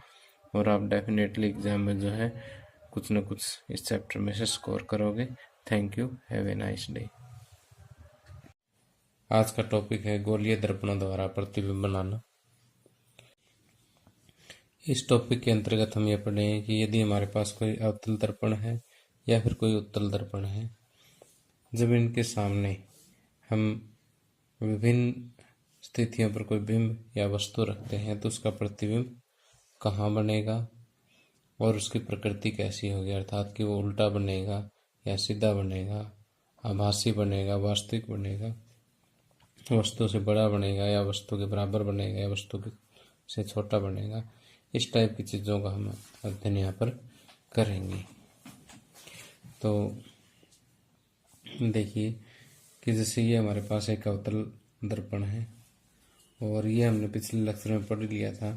Speaker 1: और आप डेफिनेटली एग्ज़ाम में जो है कुछ न कुछ इस चैप्टर में से स्कोर करोगे। Thank you, have a nice day. आज का टॉपिक है गोलीय दर्पणों द्वारा प्रतिबिंब बनाना। इस टॉपिक के अंतर्गत हम ये पढ़ेंगे कि यदि हमारे पास कोई अवतल दर्पण है या फिर कोई उत्तल दर्पण है, जब इनके सामने हम विभिन्न स्थितियों पर कोई बिंब या वस्तु रखते हैं तो उसका प्रतिबिंब कहाँ बनेगा और उसकी प्रकृति कैसी होगी, अर्थात कि वो उल्टा बनेगा या सीधा बनेगा, आभासी बनेगा, वास्तविक बनेगा, वस्तु से बड़ा बनेगा या वस्तु के बराबर बनेगा या वस्तु से छोटा बनेगा। इस टाइप की चीज़ों का हम अध्ययन यहाँ पर करेंगे। तो देखिए कि जैसे ये हमारे पास एक अवतल दर्पण है और ये हमने पिछले लेक्चर में पढ़ लिया था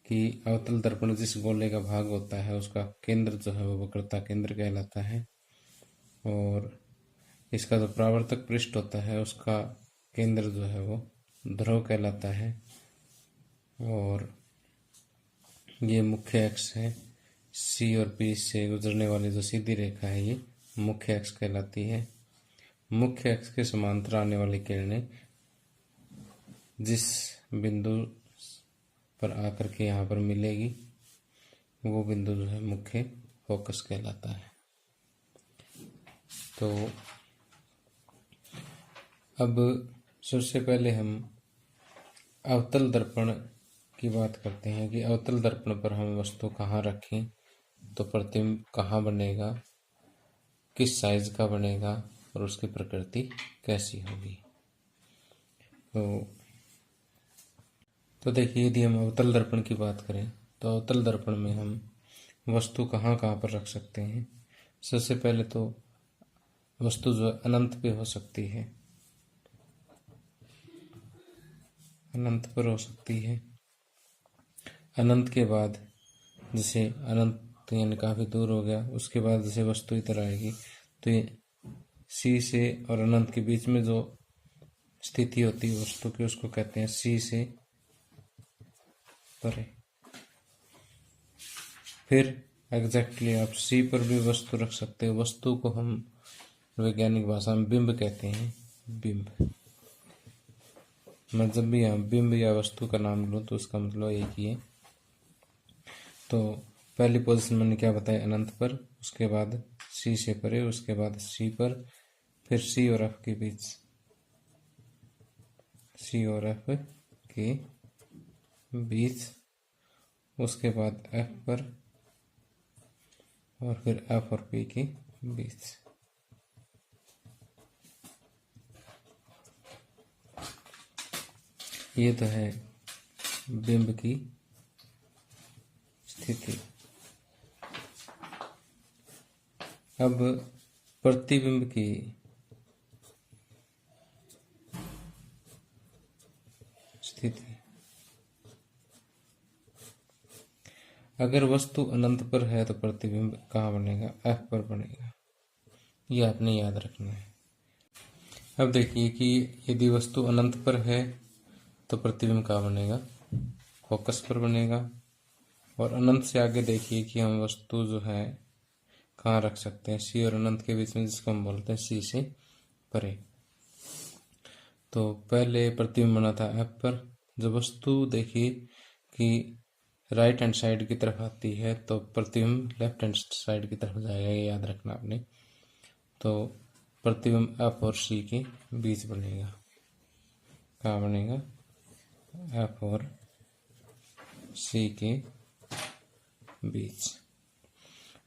Speaker 1: कि अवतल दर्पण जिस गोले का भाग होता है उसका केंद्र जो है वो वक्रता केंद्र कहलाता है, और इसका जो परावर्तक पृष्ठ होता है उसका केंद्र जो है वो ध्रुव कहलाता है। और ये मुख्य अक्ष है, C और P से गुजरने वाली जो सीधी रेखा है ये मुख्य अक्ष कहलाती है। मुख्य अक्ष के समांतर आने वाली किरणें जिस बिंदु पर आकर के यहाँ पर मिलेगी वो बिंदु जो है मुख्य फोकस कहलाता है। तो अब सबसे पहले हम अवतल दर्पण की बात करते हैं कि अवतल दर्पण पर हम वस्तु कहाँ रखें तो प्रतिबिंब कहाँ बनेगा, किस साइज का बनेगा और उसकी प्रकृति कैसी होगी। तो देखिए, यदि हम अवतल दर्पण की बात करें तो अवतल दर्पण में हम वस्तु कहाँ कहाँ पर रख सकते हैं। सबसे पहले तो वस्तु जो अनंत पे हो सकती है, अनंत पर हो सकती है। अनंत के बाद जैसे अनंत यानी काफी दूर हो गया, उसके बाद जैसे वस्तु इधर आएगी तो ये सी से और अनंत के बीच में जो स्थिति होती है वस्तु की उसको कहते हैं सी से परे। फिर एग्जैक्टली आप सी पर भी वस्तु रख सकते हो। वस्तु को हम वैज्ञानिक भाषा में बिंब कहते हैं। बिंब, मैं जब भी यहाँ बिंब या वस्तु का नाम लूँ तो उसका मतलब एक ही है। तो पहली पोजीशन मैंने क्या बताया, अनंत पर, उसके बाद सी से परे, उसके बाद सी पर, फिर सी और एफ के बीच, सी और एफ के बीच, उसके बाद एफ पर और फिर एफ और पी के बीच। ये तो है बिंब की स्थिति। अब प्रतिबिंब की स्थिति, अगर वस्तु अनंत पर है तो प्रतिबिंब कहाँ बनेगा, एफ पर बनेगा। ये आपने याद रखना है। अब देखिए कि यदि वस्तु अनंत पर है तो प्रतिबिंब कहाँ बनेगा, फोकस पर बनेगा। और अनंत से आगे देखिए कि हम वस्तु जो है कहाँ रख सकते हैं, सी और अनंत के बीच में, जिसको हम बोलते हैं सी से परे। तो पहले प्रतिबिंब बना था एफ पर। जो वस्तु देखिए कि राइट हैंड साइड की तरफ आती है तो प्रतिबिंब लेफ्ट हैंड साइड की तरफ जाएगा, ये याद रखना आपने। तो प्रतिबिंब एफ और सी के बीच बनेगा। कहाँ बनेगा, एफ और सी के बीच।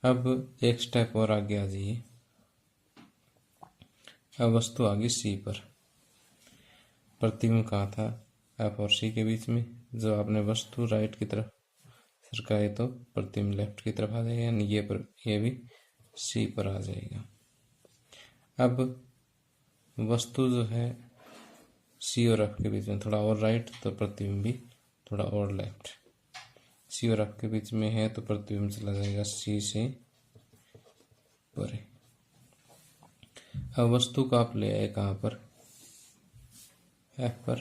Speaker 1: अब एक स्टेप और आगे आ जाइए। अब वस्तु आ गई सी पर, प्रतिबिंब कहाँ था, एफ और सी के बीच में। जो आपने वस्तु राइट की तरफ सरकाए तो प्रतिबिंब लेफ्ट की तरफ आ जाएगा, यानी ये भी सी पर आ जाएगा। अब वस्तु जो है सी और एफ के बीच में थोड़ा और राइट तो प्रतिबिंब भी थोड़ा और लेफ्ट। सी और एफ के बीच में है तो प्रतिबिंब चला जाएगा सी से परे। अब वस्तु को आप ले आए कहाँ पर, एफ पर,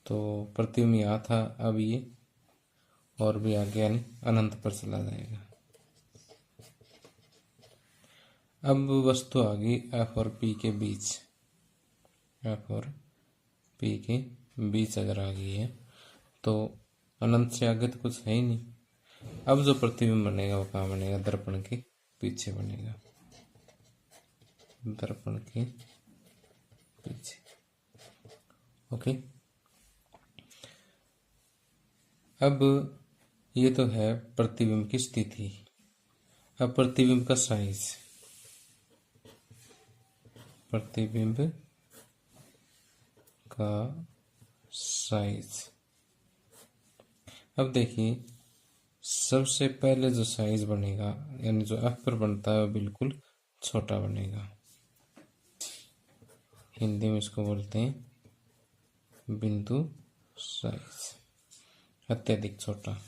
Speaker 1: तो प्रतिबिंब यहाँ था, अब ये और भी आगे यानी अनंत पर चला जाएगा। अब वस्तु आ गई एफ और पी के बीच, एफ और पी के बीच अगर आ गई है तो अनंत से आगे तो कुछ है ही नहीं। अब जो प्रतिबिंब बनेगा वो कहाँ बनेगा, दर्पण के पीछे बनेगा, दर्पण के पीछे। ओके, अब ये तो है प्रतिबिंब की स्थिति। अब प्रतिबिंब का साइज, प्रतिबिंब का साइज। अब देखिए, सबसे पहले जो साइज बनेगा यानी जो एफ पर बनता है वो बिल्कुल छोटा बनेगा। हिंदी में इसको बोलते हैं बिंदु साइज, अत्यधिक छोटा।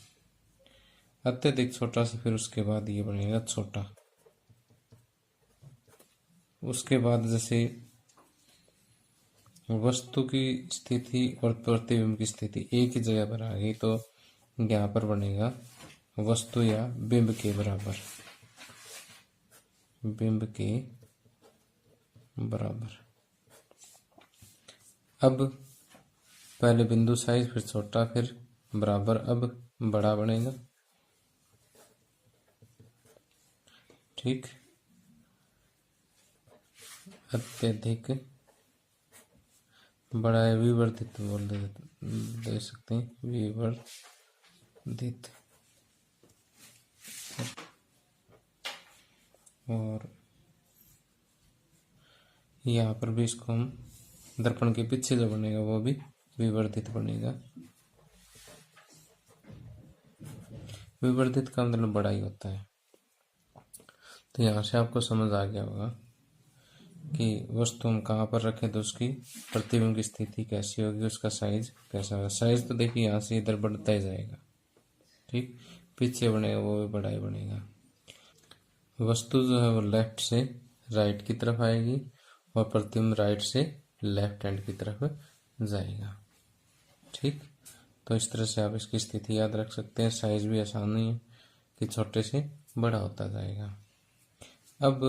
Speaker 1: अत्यधिक छोटा से फिर उसके बाद ये बनेगा छोटा। उसके बाद जैसे वस्तु की स्थिति और प्रतिबिंब की स्थिति एक ही जगह पर आ गई तो यहाँ पर बनेगा वस्तु या बिंब के बराबर, बिंब के बराबर। अब पहले बिंदु साइज, फिर छोटा, फिर बराबर, अब बड़ा बनेगा। ठीक, अत्यधिक बड़ा है, विवर्धित बोल दे सकते हैं, विवर्धित। और यहाँ पर भी इसको हम दर्पण के पीछे जो बनेगा वो भी विवर्धित बनेगा। विवर्धित का मतलब बड़ा ही होता है। तो यहाँ से आपको समझ आ गया होगा कि वस्तु हम कहाँ पर रखें तो उसकी प्रतिबिंब की स्थिति कैसी होगी, उसका साइज कैसा होगा। साइज तो देखिए यहाँ से इधर बढ़ता ही जाएगा। ठीक, पीछे बनेगा वो भी बड़ा ही बनेगा। वस्तु जो है वो लेफ्ट से राइट की तरफ आएगी और प्रतिबिंब राइट से लेफ्ट हैंड की तरफ जाएगा। ठीक, तो इस तरह से आप इसकी स्थिति याद रख सकते हैं। साइज भी आसान नहीं है कि छोटे से बड़ा होता जाएगा। अब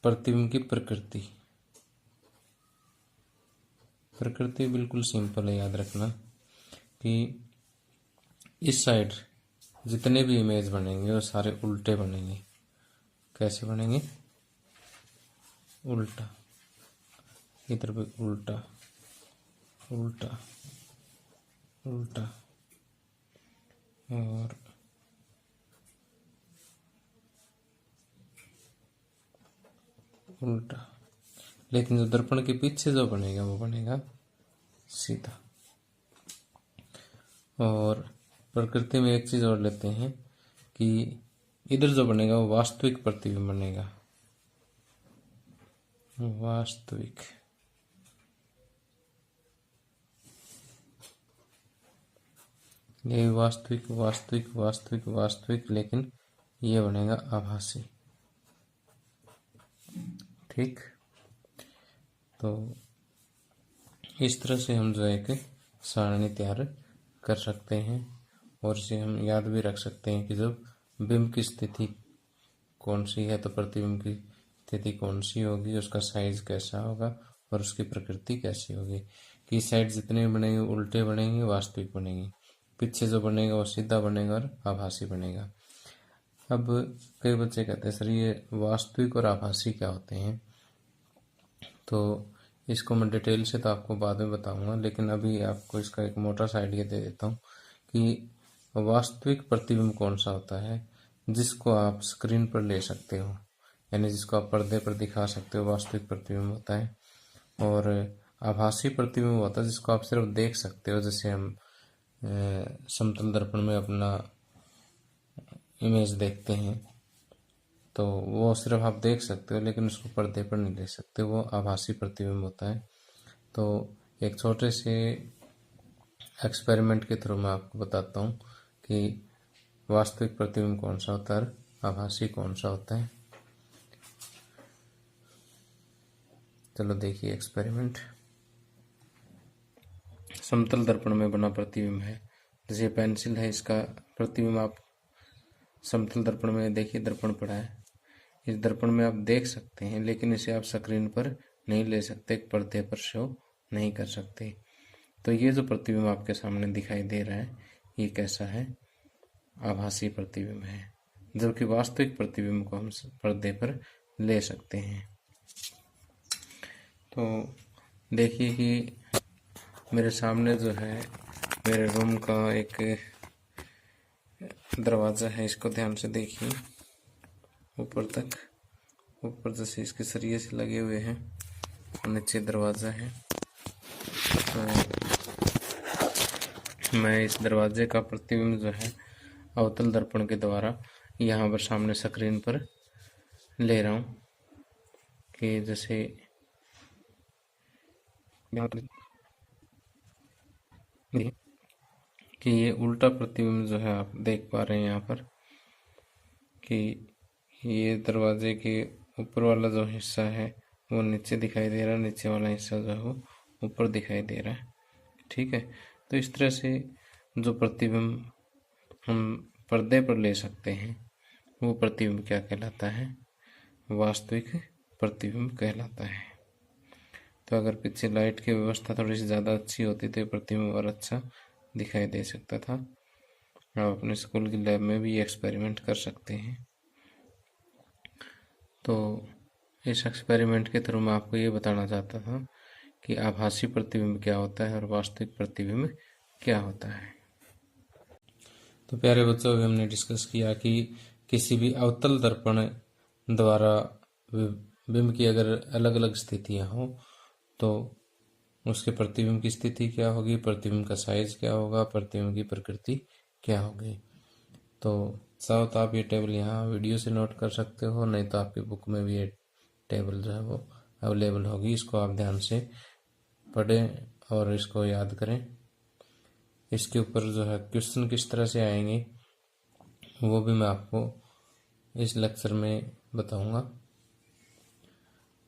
Speaker 1: प्रतिबिंब की प्रकृति। प्रकृति बिल्कुल सिंपल है, याद रखना कि इस साइड जितने भी इमेज बनेंगे वो सारे उल्टे बनेंगे। कैसे बनेंगे? उल्टा, इधर भी उल्टा, उल्टा, उल्टा और उल्टा। लेकिन जो दर्पण के पीछे जो बनेगा वो बनेगा सीधा। और प्रकृति में एक चीज और लेते हैं कि इधर जो बनेगा वो वास्तविक प्रतिबिंब बनेगा। वास्तविक, ये वास्तविक वास्तविक वास्तविक वास्तविक, लेकिन ये बनेगा आभासी। ठीक, तो इस तरह से हम जो एक सारणी तैयार कर सकते हैं और इसे हम याद भी रख सकते हैं कि जब बिंब की स्थिति कौन सी है तो प्रतिबिंब की स्थिति कौन सी होगी, उसका साइज कैसा होगा और उसकी प्रकृति कैसी होगी। कि साइड जितने बनेंगे उल्टे बनेंगे, वास्तविक बनेंगे, पीछे जो बनेगा वो सीधा बनेगा और आभासी बनेगा। अब कई बच्चे कहते हैं सर ये वास्तविक और आभासी क्या होते हैं, तो इसको मैं डिटेल से तो आपको बाद में बताऊंगा, लेकिन अभी आपको इसका एक मोटा सा आइडिया दे देता हूँ कि वास्तविक प्रतिबिंब कौन सा होता है जिसको आप स्क्रीन पर ले सकते हो, यानी जिसको आप पर्दे पर दिखा सकते हो, वास्तविक प्रतिबिंब होता है। और आभासी प्रतिबिंब होता है जिसको आप सिर्फ देख सकते हो, जैसे हम समतल दर्पण में अपना इमेज देखते हैं तो वो सिर्फ आप देख सकते हो लेकिन उसको पर्दे पर नहीं ले सकते, वो आभासी प्रतिबिंब होता है। तो एक छोटे से एक्सपेरिमेंट के थ्रू मैं आपको बताता हूँ कि वास्तविक प्रतिबिंब कौन सा होता है, आभासी कौन सा होता है। चलो देखिए एक्सपेरिमेंट। समतल दर्पण में बना प्रतिबिंब है, जैसे पेंसिल है, इसका प्रतिबिंब आप समतल दर्पण में देखिए, दर्पण पड़ा है, इस दर्पण में आप देख सकते हैं लेकिन इसे आप स्क्रीन पर नहीं ले सकते, पर्दे पर शो नहीं कर सकते। तो ये जो प्रतिबिंब आपके सामने दिखाई दे रहा है ये कैसा है? आभासी प्रतिबिंब है, जबकि वास्तविक प्रतिबिंब को हम पर्दे पर ले सकते हैं। तो देखिए कि मेरे सामने जो है मेरे रूम का एक दरवाज़ा है, इसको ध्यान से देखिए ऊपर तक, ऊपर जैसे इसके सरिये से लगे हुए हैं, नीचे दरवाज़ा है। तो मैं इस दरवाजे का प्रतिबिंब जो है अवतल दर्पण के द्वारा यहाँ पर सामने स्क्रीन पर ले रहा हूँ कि जैसे कि ये उल्टा प्रतिबिंब जो है आप देख पा रहे हैं यहाँ पर कि ये दरवाजे के ऊपर वाला जो हिस्सा है वो नीचे दिखाई दे रहा है, नीचे वाला हिस्सा जो है वो ऊपर दिखाई दे रहा है। ठीक है, तो इस तरह से जो प्रतिबिंब हम पर्दे पर ले सकते हैं वो प्रतिबिंब क्या कहलाता है? वास्तविक प्रतिबिंब कहलाता है। तो अगर पीछे लाइट की व्यवस्था थोड़ी सी ज़्यादा अच्छी होती तो प्रतिबिंब और अच्छा दिखाई दे सकता था। आप अपने स्कूल की लैब में भी ये एक्सपेरिमेंट कर सकते हैं। तो इस एक्सपेरिमेंट के थ्रू मैं आपको ये बताना चाहता था कि आभासी प्रतिबिंब क्या होता है और वास्तविक प्रतिबिंब क्या होता है। तो प्यारे बच्चों, अभी हमने डिस्कस किया कि किसी भी अवतल दर्पण द्वारा बिंब की अगर अलग अलग स्थितियां हो तो उसके प्रतिबिंब की स्थिति क्या होगी, प्रतिबिंब का साइज क्या होगा, प्रतिबिंब की प्रकृति क्या होगी। तो चाहो तो आप ये टेबल यहाँ वीडियो से नोट कर सकते हो, नहीं तो आपकी बुक में भी ये टेबल जो है वो अवेलेबल होगी। इसको आप ध्यान से पढ़ें और इसको याद करें। इसके ऊपर जो है क्वेश्चन किस तरह से आएंगे वो भी मैं आपको इस लेक्चर में बताऊंगा।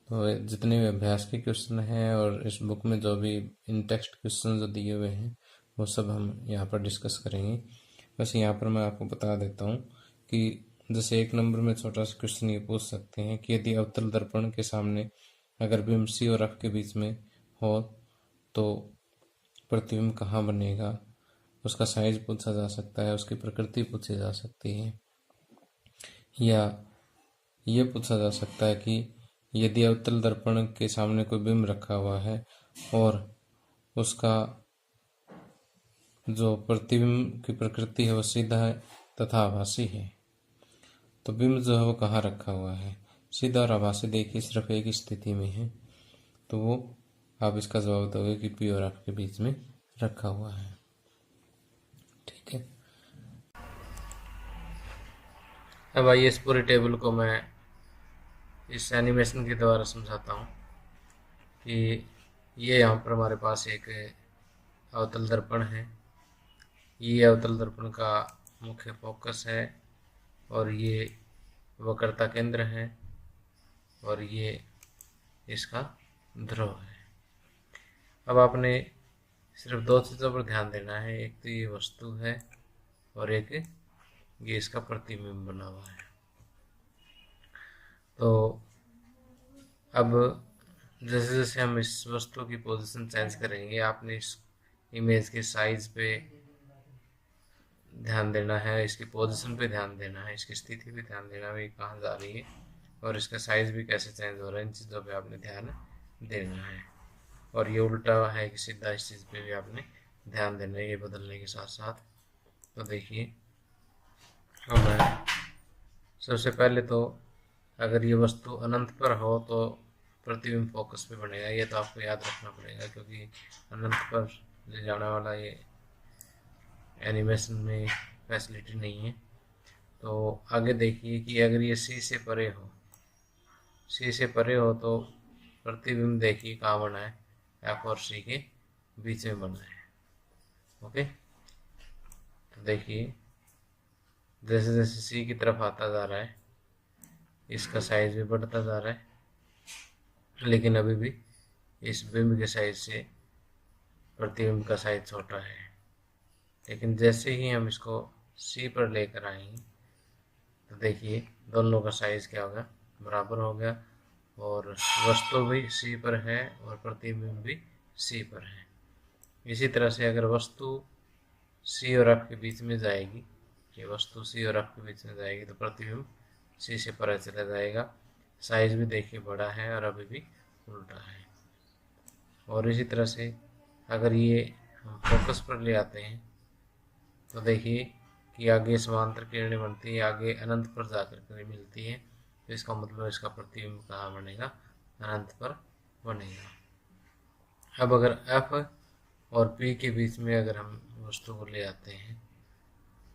Speaker 1: तो जितने भी अभ्यास के क्वेश्चन हैं और इस बुक में जो भी इन टेक्स्ट क्वेश्चन जो दिए हुए हैं वो सब हम यहाँ पर डिस्कस करेंगे। बस यहाँ पर मैं आपको बता देता हूँ कि जैसे 1 नंबर में छोटा सा क्वेश्चन ये पूछ सकते हैं कि यदि अवतल दर्पण के सामने अगर बिंब सी और एफ के बीच में हो तो प्रतिबिंब कहाँ बनेगा, उसका साइज पूछा जा सकता है, उसकी प्रकृति पूछी जा सकती है, या ये पूछा जा सकता है कि यदि अवतल दर्पण के सामने कोई बिंब रखा हुआ है और उसका जो प्रतिबिंब की प्रकृति है वो सीधा है तथा आभासी है, तो बिंब जो है वो कहाँ रखा हुआ है। सीधा और आभासी देखिए सिर्फ एक स्थिति में है, तो वो आप इसका जवाब दोगे कि पी और एफ के बीच में रखा हुआ है। ठीक है, अब आइए इस पूरे टेबल को मैं इस एनिमेशन के द्वारा समझाता हूँ कि ये यहाँ पर हमारे पास एक अवतल दर्पण है। ये अवतल दर्पण का मुख्य फोकस है और ये वक्रता केंद्र है और ये इसका ध्रुव है। अब आपने सिर्फ 2 चीज़ों पर ध्यान देना है, एक तो ये वस्तु है और एक ये इसका प्रतिबिंब बना हुआ है। तो अब जैसे जैसे हम इस वस्तु की पोजीशन चेंज करेंगे, आपने इस इमेज के साइज पे ध्यान देना है, इसकी पोजीशन पे ध्यान देना है, इसकी स्थिति पे ध्यान देना है, ये कहाँ जा रही है और इसका साइज भी कैसे चेंज हो रहा है, इन चीज़ों पे आपने ध्यान देना है। और ये उल्टा है कि सीधा, इस चीज़ पे भी आपने ध्यान देना है, ये बदलने के साथ साथ। तो देखिए, हमें सबसे पहले तो अगर ये वस्तु अनंत पर हो तो प्रतिबिंब फोकस पे बनेगा, ये तो आपको याद रखना पड़ेगा क्योंकि अनंत पर ले जाने वाला ये एनिमेशन में फैसिलिटी नहीं है। तो आगे देखिए कि अगर ये सी से परे हो, सी से परे हो तो प्रतिबिंब देखिए कहाँ बना है, एफ और सी के बीच में बना है। ओके, तो देखिए जैसे जैसे सी की तरफ आता जा रहा है इसका साइज भी बढ़ता जा रहा है, लेकिन अभी भी इस बिंब के साइज से प्रतिबिंब का साइज छोटा है। लेकिन जैसे ही हम इसको सी पर लेकर आएंगे तो देखिए दोनों का साइज क्या होगा, बराबर हो गया और वस्तु भी सी पर है और प्रतिबिंब भी सी पर है। इसी तरह से अगर वस्तु सी और एफ के बीच में जाएगी, ये वस्तु सी और एफ के बीच में जाएगी तो प्रतिबिंब सी से परे चला जाएगा, साइज भी देखिए बड़ा है और अभी भी उल्टा है। और इसी तरह से अगर ये हम फोकस पर ले आते हैं तो देखिए कि आगे समांतर किरणें बनती है, आगे अनंत पर जाकर के मिलती है, तो इसका मतलब इसका प्रतिबिंब कहाँ बनेगा, अनंत पर बनेगा। अब अगर एफ और पी के बीच में अगर हम वस्तु को ले आते हैं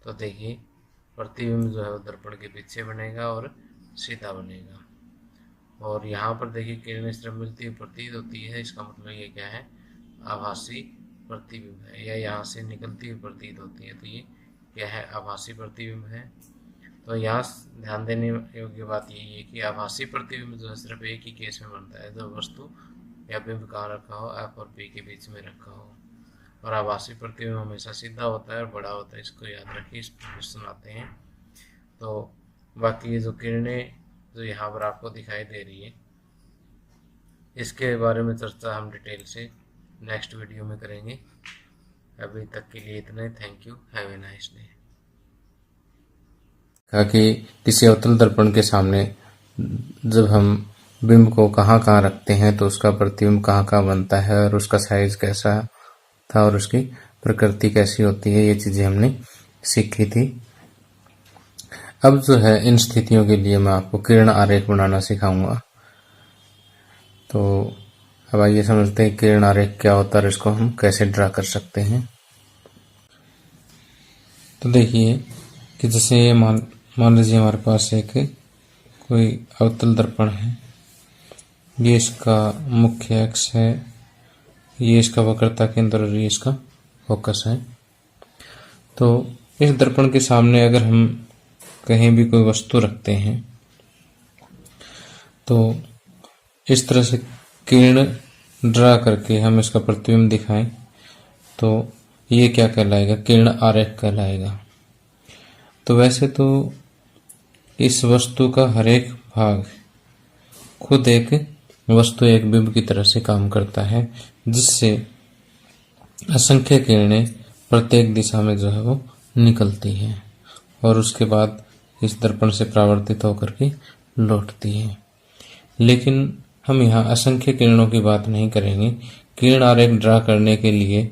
Speaker 1: तो देखिए प्रतिबिंब जो है वो दर्पण के पीछे बनेगा और सीधा बनेगा। और यहाँ पर देखिए किरणें सिर्फ मिलती हुई प्रतीत होती है, इसका मतलब ये क्या है, आभासी प्रतिबिंब है, या यहाँ से निकलती हुई प्रतीत होती है, तो ये क्या है, आभासी प्रतिबिंब है। तो यहाँ ध्यान देने योग्य बात यही है कि आभासी प्रतिबिंब जो है सिर्फ एक ही केस में बनता है, जो वस्तु या बिंब कहाँ रखा हो, एफ और पी के बीच में रखा हो। और आभासी प्रतिबिंब हमेशा सीधा होता है और बड़ा होता है, इसको याद रखिए, इस पर क्वेश्चन आते हैं। तो बाकी ये जो किरणें जो यहाँ पर आपको दिखाई दे रही है, इसके बारे में चर्चा हम डिटेल से नेक्स्ट वीडियो में करेंगे। अभी तक के लिए इतना ही। Thank you, have a nice day. कहा कि किसी अवतल दर्पण के सामने जब हम बिंब को कहाँ कहाँ रखते हैं तो उसका प्रतिबिंब कहाँ कहाँ बनता है और उसका साइज कैसा था और उसकी प्रकृति कैसी होती है, ये चीजें हमने सीखी थी। अब जो है इन स्थितियों के लिए मैं आपको किरण आरेख बनाना सिखाऊंगा। तो अब आइए समझते हैं किरण आरेख क्या होता है और इसको हम कैसे ड्रा कर सकते हैं। तो देखिए कि जैसे मान लीजिए हमारे पास एक कोई अवतल दर्पण है, ये इसका मुख्य अक्ष है, ये इसका वक्रता केंद्र और ये इसका फोकस है। तो इस दर्पण के सामने अगर हम कहीं भी कोई वस्तु रखते हैं तो इस तरह से किरण ड्रा करके हम इसका प्रतिबिंब दिखाएं तो ये क्या कहलाएगा, किरण आरेख कहलाएगा। तो वैसे तो इस वस्तु का हर एक भाग खुद एक वस्तु, एक बिंब की तरह से काम करता है, जिससे असंख्य किरणें प्रत्येक दिशा में जो है वो निकलती हैं और उसके बाद इस दर्पण से परावर्तित होकर के लौटती हैं। लेकिन हम यहाँ असंख्य किरणों की बात नहीं करेंगे। किरण आरेख ड्रा करने के लिए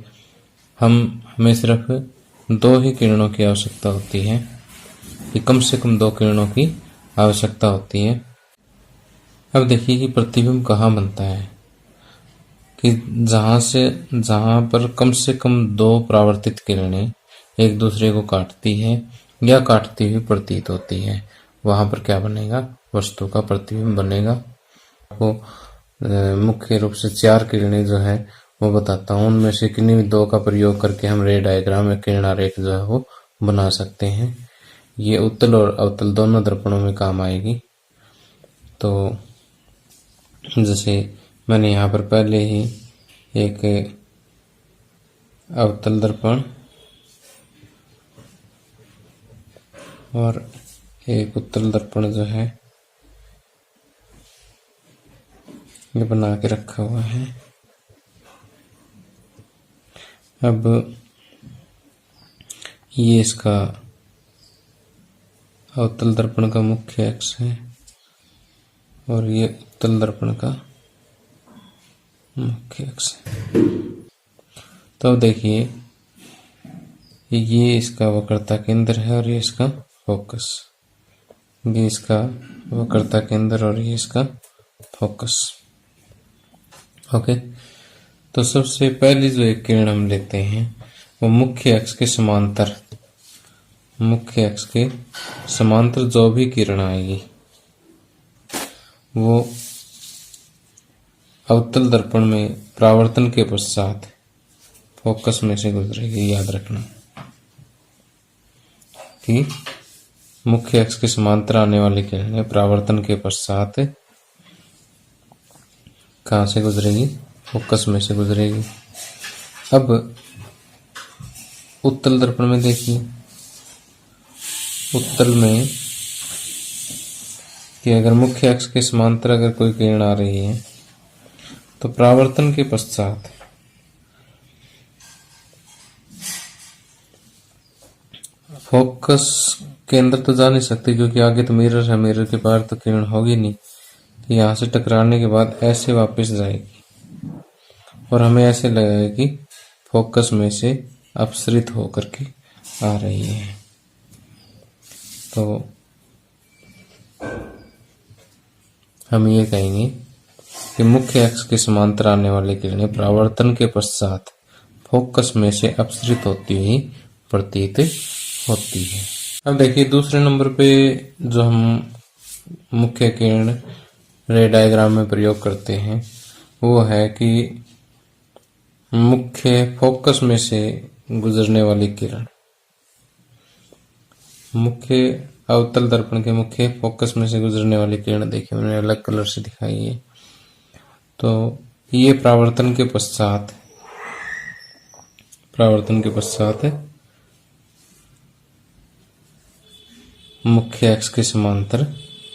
Speaker 1: हमें सिर्फ 2 ही किरणों की आवश्यकता होती है, कि कम से कम 2 किरणों की आवश्यकता होती है। अब देखिए कि प्रतिबिंब कहाँ बनता है, कि जहाँ पर कम से कम 2 परावर्तित किरणें एक दूसरे को काटती है या काटती हुई प्रतीत होती है, वहां पर क्या बनेगा, वस्तु का प्रतिबिंब बनेगा। आपको मुख्य रूप से 4 किरणें जो है वो बताता हूँ, उनमें से किन्हीं भी 2 का प्रयोग करके हम रे डायग्राम में किरण आरेख जो है वो बना सकते हैं। ये उत्तल और अवतल दोनों दर्पणों में काम आएगी। तो जैसे मैंने यहाँ पर पहले ही एक अवतल दर्पण और एक उत्तल दर्पण जो है ये बना के रखा हुआ है। अब ये इसका अवतल दर्पण का मुख्य अक्ष है और ये उत्तल दर्पण का मुख्य अक्ष है। तो देखिए ये इसका वक्रता केंद्र है और ये इसका फोकस, ये इसका वक्रता केंद्र और ये इसका फोकस। ओके, तो सबसे पहली जो एक किरण हम लेते हैं वो मुख्य अक्ष के समांतर, मुख्य अक्ष के समांतर जो भी किरण आएगी वो अवतल दर्पण में परावर्तन के पश्चात फोकस में से गुजरेगी। याद रखना कि मुख्य अक्ष के समांतर आने वाली किरणें परावर्तन के पश्चात कहाँ से गुजरेगी, फोकस में से गुजरेगी। अब उत्तल दर्पण में देखिए, उत्तल में कि अगर मुख्य अक्ष के समांतर अगर कोई किरण आ रही है तो परावर्तन के पश्चात फोकस के अंदर तो जा नहीं सकती, क्योंकि आगे तो मिरर है, मिरर के पार तो किरण होगी नहीं। तो यहाँ से टकराने के बाद ऐसे वापस जाएगी और हमें ऐसे लगेगा कि फोकस में से अपसरित होकर के आ रही है। तो हम ये कहेंगे कि मुख्य अक्ष के समांतर आने वाली किरणें परावर्तन के पश्चात फोकस में से अपसरित होती हुई प्रतीत होती है। अब देखिए दूसरे नंबर पे जो हम मुख्य किरण रे डायग्राम में प्रयोग करते हैं वो है कि मुख्य फोकस में से गुजरने वाली किरण, मुख्य अवतल दर्पण के मुख्य फोकस में से गुजरने वाली किरण देखिए मैंने अलग कलर से दिखाई है। तो ये परावर्तन के पश्चात मुख्य अक्ष के समांतर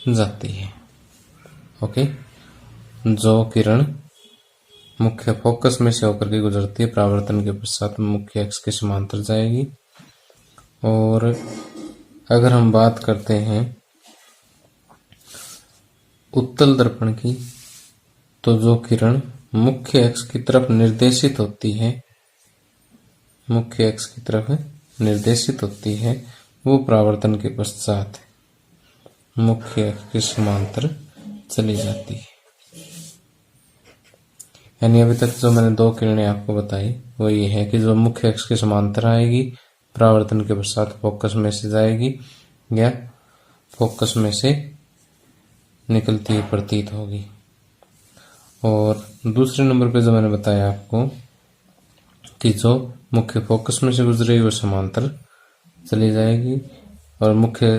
Speaker 1: जाती है। ओके, जो किरण मुख्य फोकस में से होकर के गुजरती है, परावर्तन के पश्चात मुख्य अक्ष के समांतर जाएगी। और अगर हम बात करते हैं उत्तल दर्पण की, तो जो किरण मुख्य अक्ष की तरफ निर्देशित होती है, मुख्य अक्ष की तरफ निर्देशित होती है, वो परावर्तन के पश्चात मुख्य अक्ष के समांतर चली जाती है। यानी अभी तक जो मैंने दो किरणें आपको बताई वो ये है कि जो मुख्य अक्ष के समांतर आएगी, परावर्तन के पश्चात फोकस में से जाएगी या फोकस में से निकलती हुई प्रतीत होगी। और दूसरे नंबर पे जो मैंने बताया आपको कि जो मुख्य फोकस में से गुजरेगी वो समांतर चली जाएगी, और मुख्य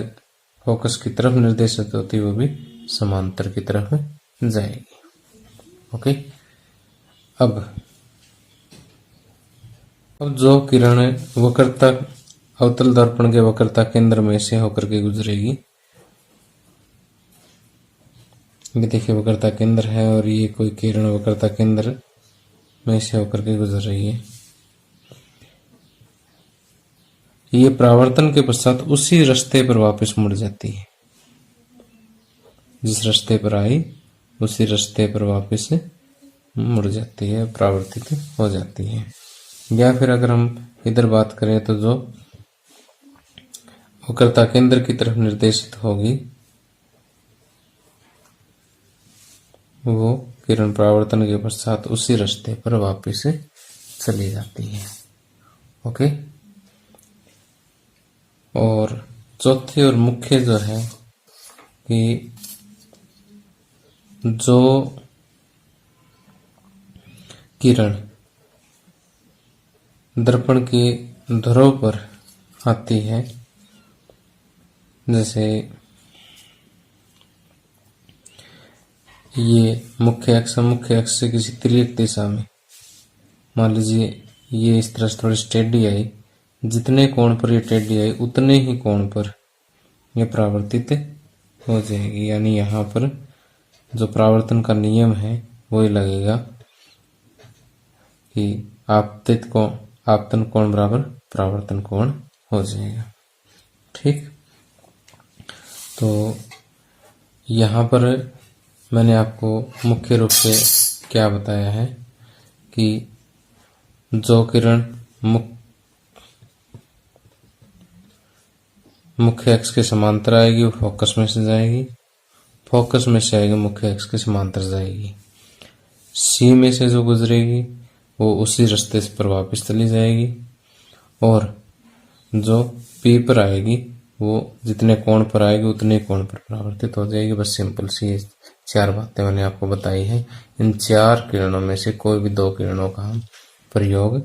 Speaker 1: फोकस की तरफ निर्देशित होती वो भी समांतर की तरफ जाएगी। ओके, अब जो किरण वक्रता अवतल दर्पण के वक्रता केंद्र में से होकर के गुजरेगी, ये देखिए वक्रता केंद्र है और ये कोई किरण वक्रता केंद्र में से होकर के गुजर रही है। ये परावर्तन के पश्चात उसी रास्ते पर वापस मुड़ जाती है, जिस रास्ते पर आई उसी रास्ते पर वापस मुड़ जाती है, परावर्तित हो जाती है। या फिर अगर हम इधर बात करें तो जो वक्रता केंद्र की तरफ निर्देशित होगी वो किरण परावर्तन के पश्चात उसी रास्ते पर वापस चली जाती है। ओके, और चौथी और मुख्य जो है कि जो किरण दर्पण के ध्रुव पर आती है, जैसे ये मुख्य अक्ष से किसी तिर्यक दिशा में, मान लीजिए ये इस तरह से थोड़ी टेढ़ी आई, जितने कोण पर ये टेढ़ी आई उतने ही कोण पर ये परावर्तित हो जाएगी। यानी यहाँ पर जो परावर्तन का नियम है वही लगेगा कि आपतन कोण बराबर परावर्तन कोण हो जाएगा। ठीक, तो यहाँ पर मैंने आपको मुख्य रूप से क्या बताया है कि जो किरण मुख्य अक्ष के समांतर आएगी वो फोकस में से जाएगी, फोकस में से आएगी मुख्य अक्ष के समांतर जाएगी। सी में से जो गुजरेगी वो उसी रास्ते पर वापस चली जाएगी, और जो पी पर आएगी वो जितने कोण पर आएगी उतने कोण पर परावर्तित हो जाएगी। बस सिंपल सी चार बातें मैंने आपको बताई हैं। इन चार किरणों में से कोई भी दो किरणों का हम प्रयोग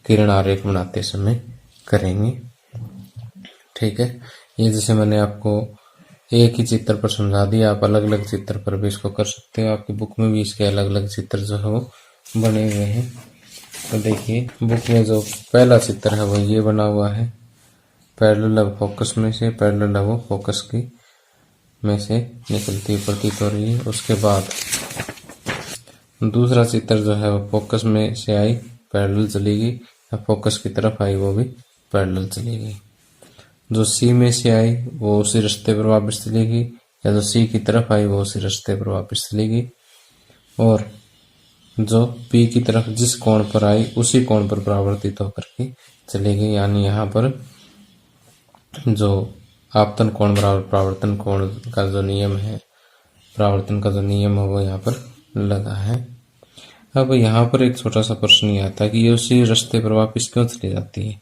Speaker 1: किरण आरेख बनाते समय करेंगे। ठीक है, ये जैसे मैंने आपको एक ही चित्र पर समझा दिया, आप अलग अलग चित्र पर भी इसको कर सकते हो। आपकी बुक में भी इसके अलग अलग चित्र जो है वो बने हुए हैं। तो देखिए बुक में जो पहला चित्र है वो ये बना हुआ है, पैरेलल अब फोकस में से, पैरेलल अब वो फोकस की में से निकलती हुई प्रतीत हो रही है। उसके बाद दूसरा चित्र जो है वो फोकस में से आई पैरेलल चलेगी, या फोकस की तरफ आई वो भी पैरेलल चलेगी। जो सी में से आई वो उसी रास्ते पर वापस चलेगी, या जो सी की तरफ आई वो उसी रास्ते पर वापस चलेगी। और जो पी की तरफ जिस कोण पर आई उसी कोण पर परावर्तित होकर के चलेगी। यानी यहाँ पर जो आपतन कोण बराबर परावर्तन कोण का जो नियम है, परावर्तन का जो नियम है वो यहाँ पर लगा है। अब यहाँ पर एक छोटा सा प्रश्न ये आता है कि ये उसी रास्ते पर वापस क्यों चली जाती है,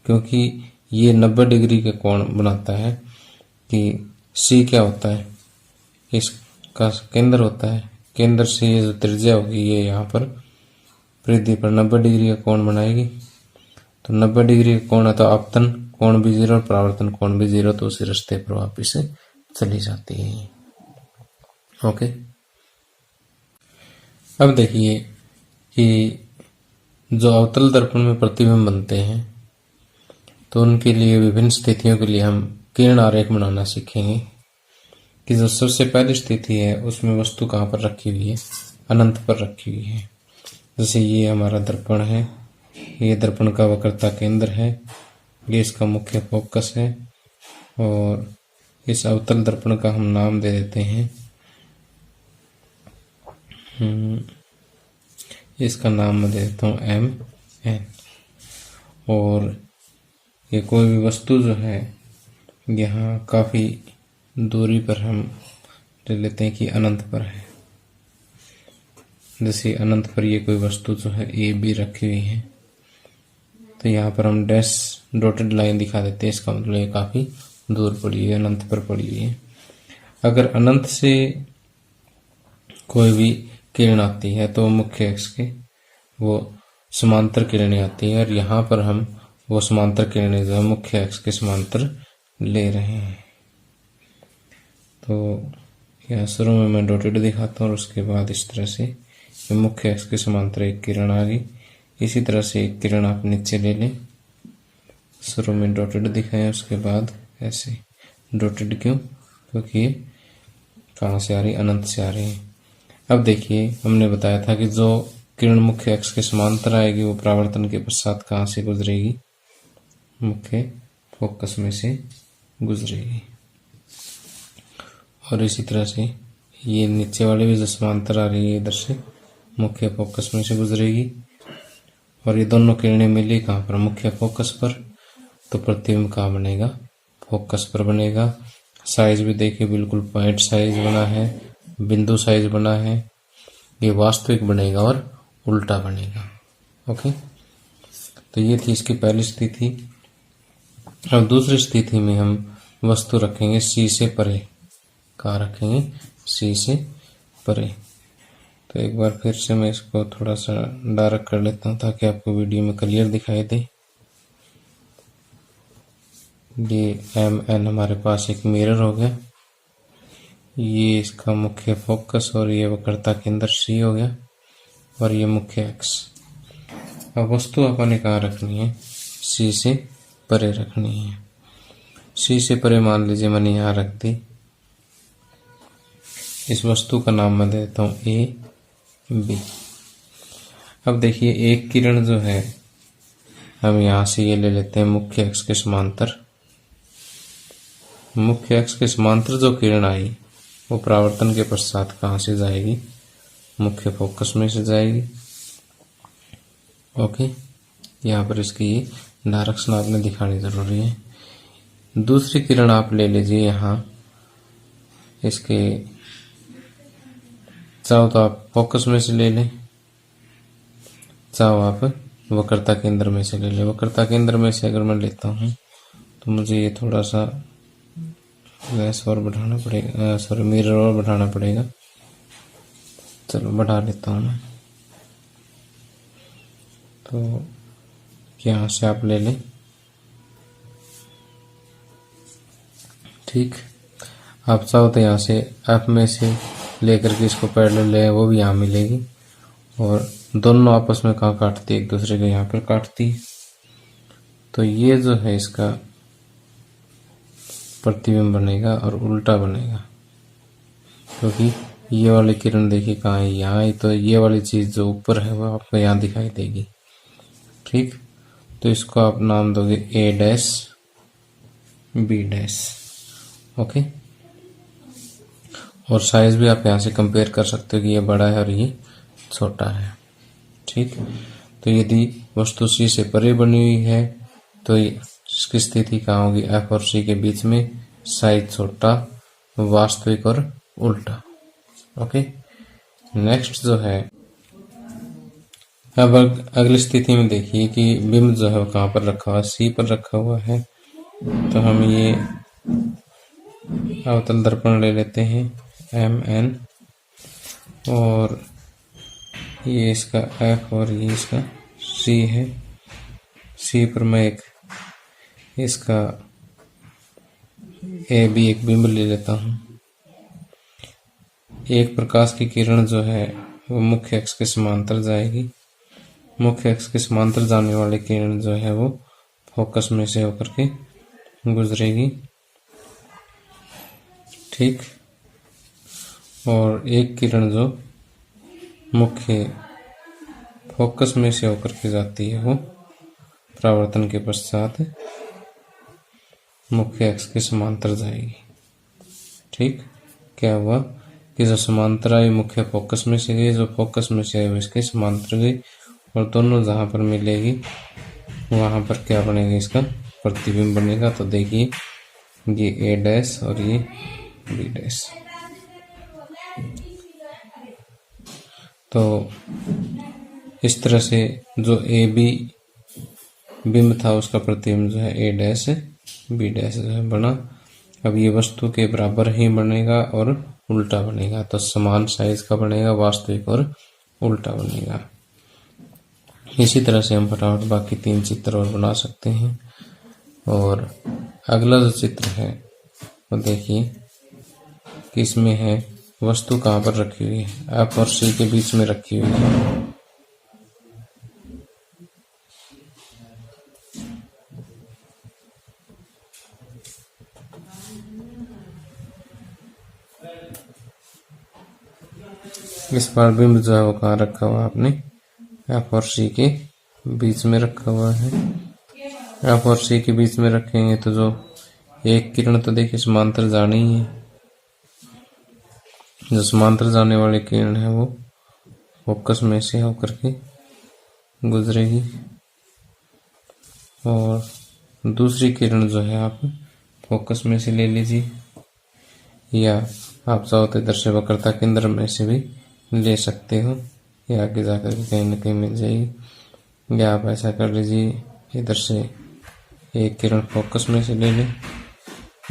Speaker 1: क्योंकि ये 90 डिग्री के कोण बनाता है। कि सी क्या होता है, इसका केंद्र होता है, केंद्र से ये जो त्रिज्या होगी ये यहाँ पर परिधि पर 90 डिग्री का कोण बनाएगी। तो 90 डिग्री का कोण है तो आपतन कोण भी 0 और परावर्तन कोण भी 0, तो उसी रास्ते पर वापस चली जाती है। ओके, अब देखिए कि जो अवतल दर्पण में प्रतिबिंब बनते हैं तो उनके लिए विभिन्न स्थितियों के लिए हम किरण आरेख बनाना सीखेंगे। कि जो सबसे पहली स्थिति है उसमें वस्तु कहाँ पर रखी हुई है, अनंत पर रखी हुई है। जैसे ये हमारा दर्पण है, ये दर्पण का वक्रता केंद्र है, ये इसका मुख्य फोकस है, और इस अवतल दर्पण का हम नाम दे देते हैं, इसका नाम मैं दे देता हूँ MN। और ये कोई भी वस्तु जो है यहाँ काफ़ी दूरी पर हम ले लेते हैं कि अनंत पर है। जैसे अनंत पर ये कोई वस्तु जो है AB रखी हुई है, तो यहाँ पर हम डैश डॉटेड लाइन दिखा देते हैं, इसका मतलब ये काफ़ी दूर पड़ी है, अनंत पर पड़ी हुई है। अगर अनंत से कोई भी किरण आती है तो मुख्य अक्ष के वो समांतर किरणें आती है, और यहाँ पर हम वो समांतर किरणें जो है मुख्य अक्ष के समांतर ले रहे हैं। तो यहाँ शुरू में मैं डॉटेड दिखाता हूँ और उसके बाद इस तरह से मुख्य अक्ष के समांतर एक किरण आ गई। इसी तरह से एक किरण आप नीचे ले लें, शुरू में डॉटेड दिखाएं, उसके बाद ऐसे डॉटेड क्यों, क्योंकि ये कहाँ से आ रही, अनंत से आ रही है। अब देखिए हमने बताया था कि जो किरण मुख्य अक्ष के समांतर आएगी वो परावर्तन के पश्चात कहाँ से गुजरेगी, मुख्य फोकस में से गुजरेगी। और इसी तरह से ये नीचे वाले भी जो समांतर आ रही है इधर से मुख्य फोकस में से गुजरेगी, और ये दोनों किरणें मिली कहाँ पर, मुख्य फोकस पर। तो प्रतिबिंब कहाँ बनेगा, फोकस पर बनेगा। साइज भी देखिए बिल्कुल पॉइंट साइज बना है, बिंदु साइज बना है, ये वास्तविक बनेगा और उल्टा बनेगा। ओके, तो ये थी इसकी पहली स्थिति। अब दूसरी स्थिति में हम वस्तु रखेंगे C से परे। कहाँ रखेंगे, C से परे। तो एक बार फिर से मैं इसको थोड़ा सा डार्क कर लेता हूँ ताकि आपको वीडियो में क्लियर दिखाई दे। ये MN हमारे पास एक मिरर हो गया, ये इसका मुख्य फोकस और ये वक्रता केंद्र C हो गया, और ये मुख्य अक्ष। अब वस्तु अपन ने कहाँ रखनी है, C से परे रखनी है। C से परे मान लीजिए मैंने यहाँ रख दी। इस वस्तु का नाम मैं देता हूँ AB। अब देखिए एक किरण जो है हम यहाँ से ये ले लेते हैं मुख्य अक्ष के समांतर। मुख्य अक्ष के समांतर जो किरण आई वो परावर्तन के पश्चात कहाँ से जाएगी, मुख्य फोकस में से जाएगी। ओके, यहाँ पर इसकी डायरेक्शन आपने दिखानी जरूरी है। दूसरी किरण आप ले लीजिए यहाँ, इसके चाहो तो आप फोकस में से ले लें, चाहो आप वक्रता केंद्र में से ले लें। वक्रता केंद्र में से अगर मैं लेता हूँ तो मुझे ये थोड़ा सा गैस और बढ़ाना पड़ेगा, सॉरी मिरर और बढ़ाना पड़ेगा। चलो बढ़ा लेता हूँ मैं। तो यहाँ से आप ले लें, ठीक। आप चाहो तो यहाँ से F में से लेकर के इसको पैरेलल ले, वो भी यहाँ मिलेगी, और दोनों आपस में कहाँ काटती है, एक दूसरे के यहाँ पर काटती है। तो ये जो है इसका प्रतिबिंब बनेगा और उल्टा बनेगा, क्योंकि ये वाली किरण देखिए कहाँ है, यहाँ है। तो ये वाली चीज जो ऊपर है वो आपको यहाँ दिखाई देगी, ठीक। तो इसको आप नाम दोगे A' B'। ओके, और साइज भी आप यहाँ से कंपेयर कर सकते हो कि ये बड़ा है और ये छोटा है, ठीक। तो यदि वस्तु C से परे बनी हुई है तो इसकी स्थिति कहाँ होगी, F और C के बीच में, साइज छोटा, वास्तविक और उल्टा। ओके, नेक्स्ट जो है, अब अगली स्थिति में देखिए कि बिंब जो है वो कहाँ पर रखा हुआ है, C पर रखा हुआ है। तो हम ये अवतल दर्पण ले लेते हैं MN, और ये इसका F और ये इसका C है। C पर मैं एक इसका AB एक बिंब ले लेता हूँ। एक प्रकाश की किरण जो है वो मुख्य अक्ष के समांतर जाएगी। मुख्य अक्ष के समांतर जाने वाली किरण जो है वो फोकस में से होकर के गुजरेगी, ठीक। और एक किरण जो मुख्य फोकस में से होकर के जाती है वो परावर्तन के पश्चात मुख्य अक्ष के समांतर जाएगी। ठीक, क्या हुआ कि जो समांतर आई मुख्य फोकस में से गई, जो फोकस में से आई वो इसके समांतर गई, और दोनों जहां पर मिलेगी वहां पर क्या बनेगा, इसका प्रतिबिंब बनेगा। तो देखिए ये ए डैश और ये बी डैश। तो इस तरह से जो ए बी बिंब था उसका प्रतिबिंब जो है ए डैश बी डैश जो है बना। अब ये वस्तु के बराबर ही बनेगा और उल्टा बनेगा, तो समान साइज का बनेगा वास्तविक और उल्टा बनेगा। इसी तरह से हम फटाफट बाकी 3 चित्र और बना सकते हैं। और अगला जो चित्र है वो देखिए कि इसमें है वस्तु कहाँ पर रखी हुई है, एफ और सी के बीच में रखी हुई है। इस बार बिंब जो है वो कहाँ रखा हुआ है, आपने एफ और सी के बीच में रखा हुआ है। एफ और सी के बीच में रखेंगे तो जो एक किरण तो देखिए समांतर जानी ही है, जो समांतर जाने वाली किरण है वो फोकस में से होकर के गुजरेगी, और दूसरी किरण जो है आप फोकस में से ले लीजिए, या आप चाहो तो इधर से वक्रता केंद्र में से भी ले सकते हो, या आगे जाकर के कहीं न कहीं मिल जाएगी। या आप ऐसा कर लीजिए, इधर से एक किरण फोकस में से ले लें,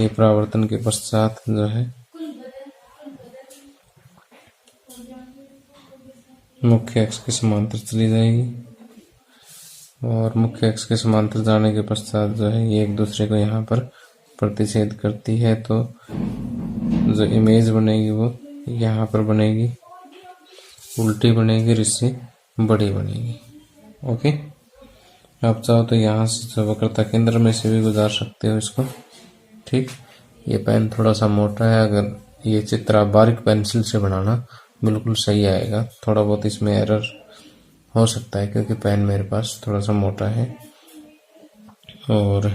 Speaker 1: ये परावर्तन के पश्चात जो है मुख्य अक्ष के समांतर चली जाएगी, और मुख्य अक्ष के समांतर जाने के पश्चात जो है ये एक दूसरे को यहाँ पर प्रतिच्छेद करती है। तो जो इमेज बनेगी वो यहाँ पर बनेगी, उल्टी बनेगी और इससे बड़ी बनेगी। ओके, आप चाहो तो यहाँ से वक्रता केंद्र में से भी गुजार सकते हो इसको। ठीक, ये पेन थोड़ा सा मोटा है, अगर ये चित्र आप बारीक पेंसिल से बनाना बिल्कुल सही आएगा। थोड़ा बहुत इसमें एरर हो सकता है क्योंकि पेन मेरे पास थोड़ा सा मोटा है। और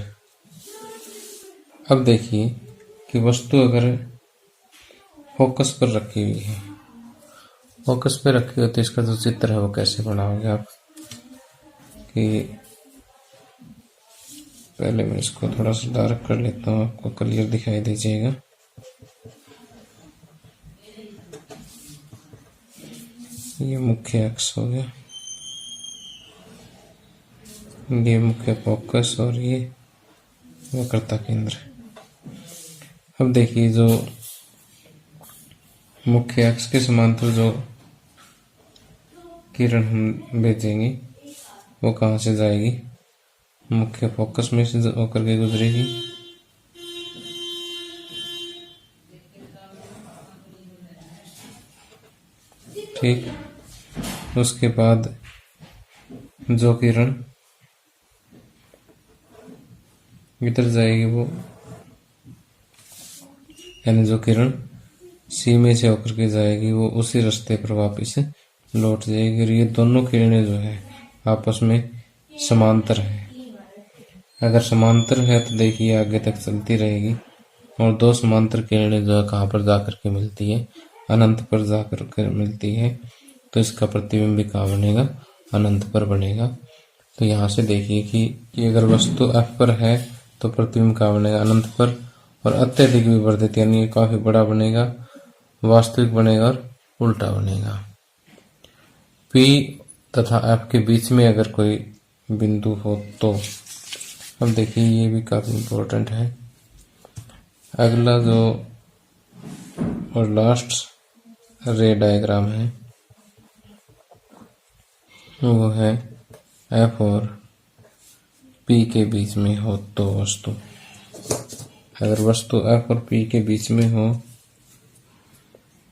Speaker 1: अब देखिए कि वस्तु अगर फोकस पर रखी हुई है, फोकस पे रखी हो तो इसका जो चित्र है वो कैसे बनाओगे आप, कि पहले मैं इसको थोड़ा सा डार्क कर लेता हूँ, आपको क्लियर दिखाई दीजिएगा। ये मुख्य अक्ष हो गया, ये मुख्य फोकस, और ये वक्रता केंद्र। अब देखिए जो मुख्य अक्ष के समांतर जो किरण हम भेजेंगे वो कहाँ से जाएगी, मुख्य फोकस में से होकर के गुजरेगी, ठीक। उसके बाद जो किरण इधर जाएगी वो, यानी जो किरण सी में से होकर के जाएगी वो उसी रास्ते पर वापस लौट जाएगी। और ये दोनों किरणें जो है आपस में समांतर है। अगर समांतर है तो देखिए आगे तक चलती रहेगी, और दो समांतर किरणें जो है कहाँ पर जाकर के मिलती है, अनंत पर जाकर के मिलती है, तो इसका प्रतिबिंब भी कहाँ बनेगा, अनंत पर बनेगा। तो यहाँ से देखिए कि अगर वस्तु F पर है तो प्रतिबिंब कहाँ बनेगा, अनंत पर, और अत्यधिक विवर्धित यानी काफी बड़ा बनेगा, वास्तविक बनेगा और उल्टा बनेगा। P तथा F के बीच में अगर कोई बिंदु हो तो, अब देखिए ये भी काफी इम्पोर्टेंट है। अगला जो और लास्ट रे डायग्राम है वो है F और P के बीच में हो तो वस्तु, अगर वस्तु F और P के बीच में हो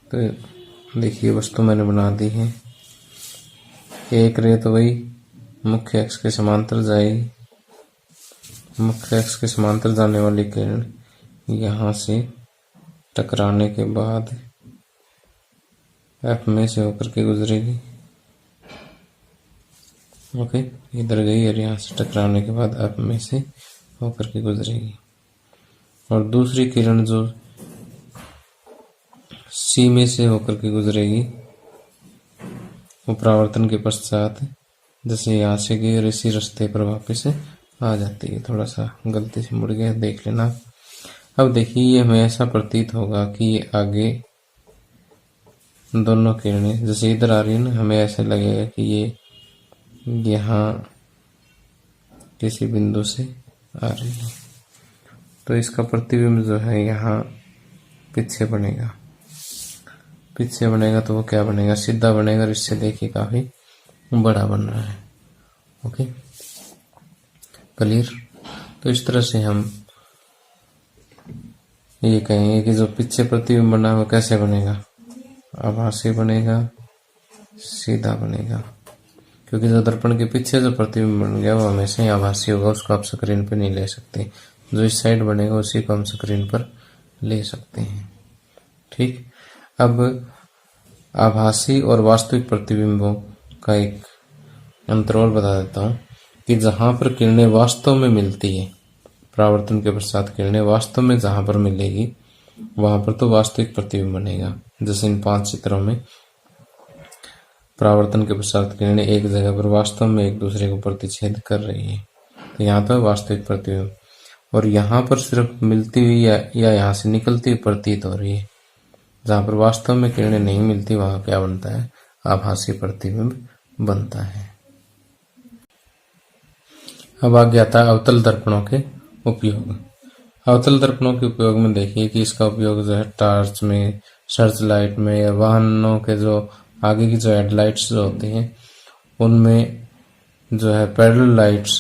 Speaker 1: तो देखिए वस्तु मैंने बना दी है। एक रे तो वही मुख्य अक्ष के समांतर जाएगी, मुख्य अक्ष के समांतर जाने वाली किरण यहाँ से टकराने के बाद F में से होकर के गुजरेगी, ओके, इधर गई और यहाँ से टकराने के बाद अब में से होकर के गुजरेगी। और दूसरी किरण जो सी में से होकर के गुजरेगी वो परावर्तन के पश्चात जैसे यहाँ से गई और इसी रास्ते पर वापस आ जाती है। थोड़ा सा गलती से मुड़ गया, देख लेना। अब देखिए, ये हमें ऐसा प्रतीत होगा कि ये आगे दोनों किरणें जैसे इधर आ रही है ना, हमें ऐसा लगेगा कि ये यहाँ किसी बिंदु से आ रही है। तो इसका प्रतिबिंब जो है यहाँ पीछे बनेगा। पीछे बनेगा तो वो क्या बनेगा? सीधा बनेगा। और इससे देखिए काफी बड़ा बन रहा है। Okay, clear? तो इस तरह से हम ये कहेंगे कि जो पीछे प्रतिबिंब बना वो कैसे बनेगा? आभासी बनेगा, सीधा बनेगा। क्योंकि जो दर्पण के पीछे जो प्रतिबिंब बन गया वो हमेशा ही आभासी होगा, उसको आप स्क्रीन पर नहीं ले सकते। जो इस साइड बनेगा उसी को हम स्क्रीन पर ले सकते हैं। ठीक, अब आभासी और वास्तविक प्रतिबिंबों का एक अंतर और बता देता हूं कि जहां पर किरणें वास्तव में मिलती है, परावर्तन के पश्चात किरणें वास्तव में जहां पर मिलेगी वहां पर तो वास्तविक प्रतिबिंब बनेगा। जैसे इन 5 चित्रों में परावर्तन के पश्चात किरणें एक जगह पर वास्तव में एक दूसरे को प्रतिच्छेद कर रही है, तो यहाँ तो वास्तविक प्रतिबिंब। और यहाँ पर सिर्फ मिलती हुई या यहाँ से निकलती हुई प्रतीत हो रही है। जहां पर वास्तव में किरणें नहीं मिलती वहां क्या बनता है? आभासी प्रतिबिंब बनता है। अब आगे आता है अवतल दर्पणों के उपयोग। अवतल दर्पणों के उपयोग में देखिए कि इसका उपयोग जो है टार्च में, सर्च लाइट में, या वाहनों के जो आगे की जो हेडलाइट्स जो होती हैं उनमें जो है पैरेलल लाइट्स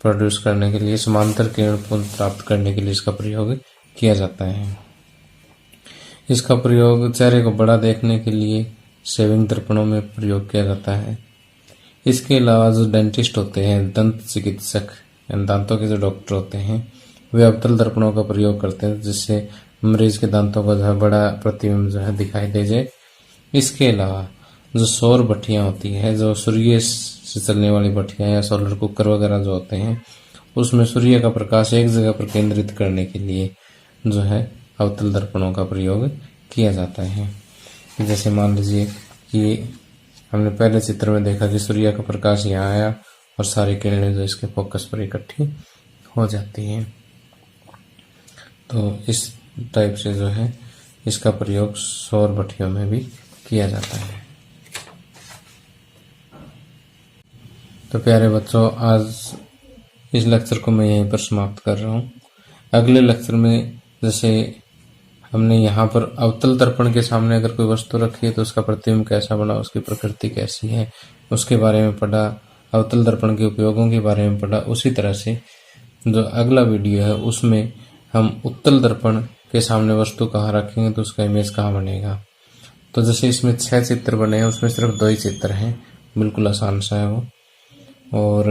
Speaker 1: प्रोड्यूस करने के लिए, समांतर किरण पुंज प्राप्त करने के लिए इसका प्रयोग किया जाता है। इसका प्रयोग चेहरे को बड़ा देखने के लिए शेविंग दर्पणों में प्रयोग किया जाता है। इसके अलावा जो डेंटिस्ट होते हैं, दंत चिकित्सक, दांतों के जो डॉक्टर होते हैं, वे अवतल दर्पणों का प्रयोग करते हैं जिससे मरीज के दांतों का जो है बड़ा प्रतिबिंब जो है दिखाई दे जाए। इसके अलावा जो सौर भट्टियां होती है, जो सूर्य से चलने वाली भट्टियां या सोलर कुकर वगैरह जो होते हैं, उसमें सूर्य का प्रकाश एक जगह पर केंद्रित करने के लिए जो है अवतल दर्पणों का प्रयोग किया जाता है। जैसे मान लीजिए कि हमने पहले चित्र में देखा कि सूर्य का प्रकाश यहाँ आया और सारी किरणें जो इसके फोकस पर इकट्ठी हो जाती हैं। तो इस टाइप से जो है इसका प्रयोग सौर भट्टियों में भी किया जाता है। तो प्यारे बच्चों, आज इस लेक्चर को मैं यहीं पर समाप्त कर रहा हूँ। अगले लेक्चर में जैसे हमने यहाँ पर अवतल दर्पण के सामने अगर कोई वस्तु रखी है तो उसका प्रतिबिंब कैसा बना, उसकी प्रकृति कैसी है, उसके बारे में पढ़ा, अवतल दर्पण के उपयोगों के बारे में पढ़ा। उसी तरह से जो अगला वीडियो है उसमें हम उत्तल दर्पण के सामने वस्तु कहाँ रखेंगे तो उसका इमेज कहाँ बनेगा। तो जैसे इसमें 6 चित्र बने हैं, उसमें सिर्फ 2 ही चित्र हैं, बिल्कुल आसान सा है वो। और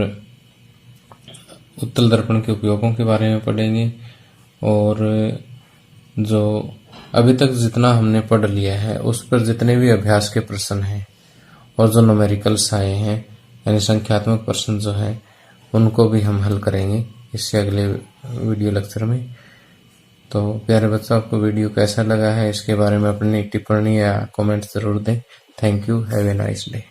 Speaker 1: उत्तल दर्पण के उपयोगों के बारे में पढ़ेंगे और जो अभी तक जितना हमने पढ़ लिया है उस पर जितने भी अभ्यास के प्रश्न हैं और जो न्यूमेरिकल्स आए हैं यानी संख्यात्मक प्रश्न जो है उनको भी हम हल करेंगे इससे अगले वीडियो लेक्चर में। तो प्यारे बच्चों, आपको वीडियो कैसा लगा है इसके बारे में अपनी टिप्पणी या कमेंट जरूर दें। Thank you, have a nice day.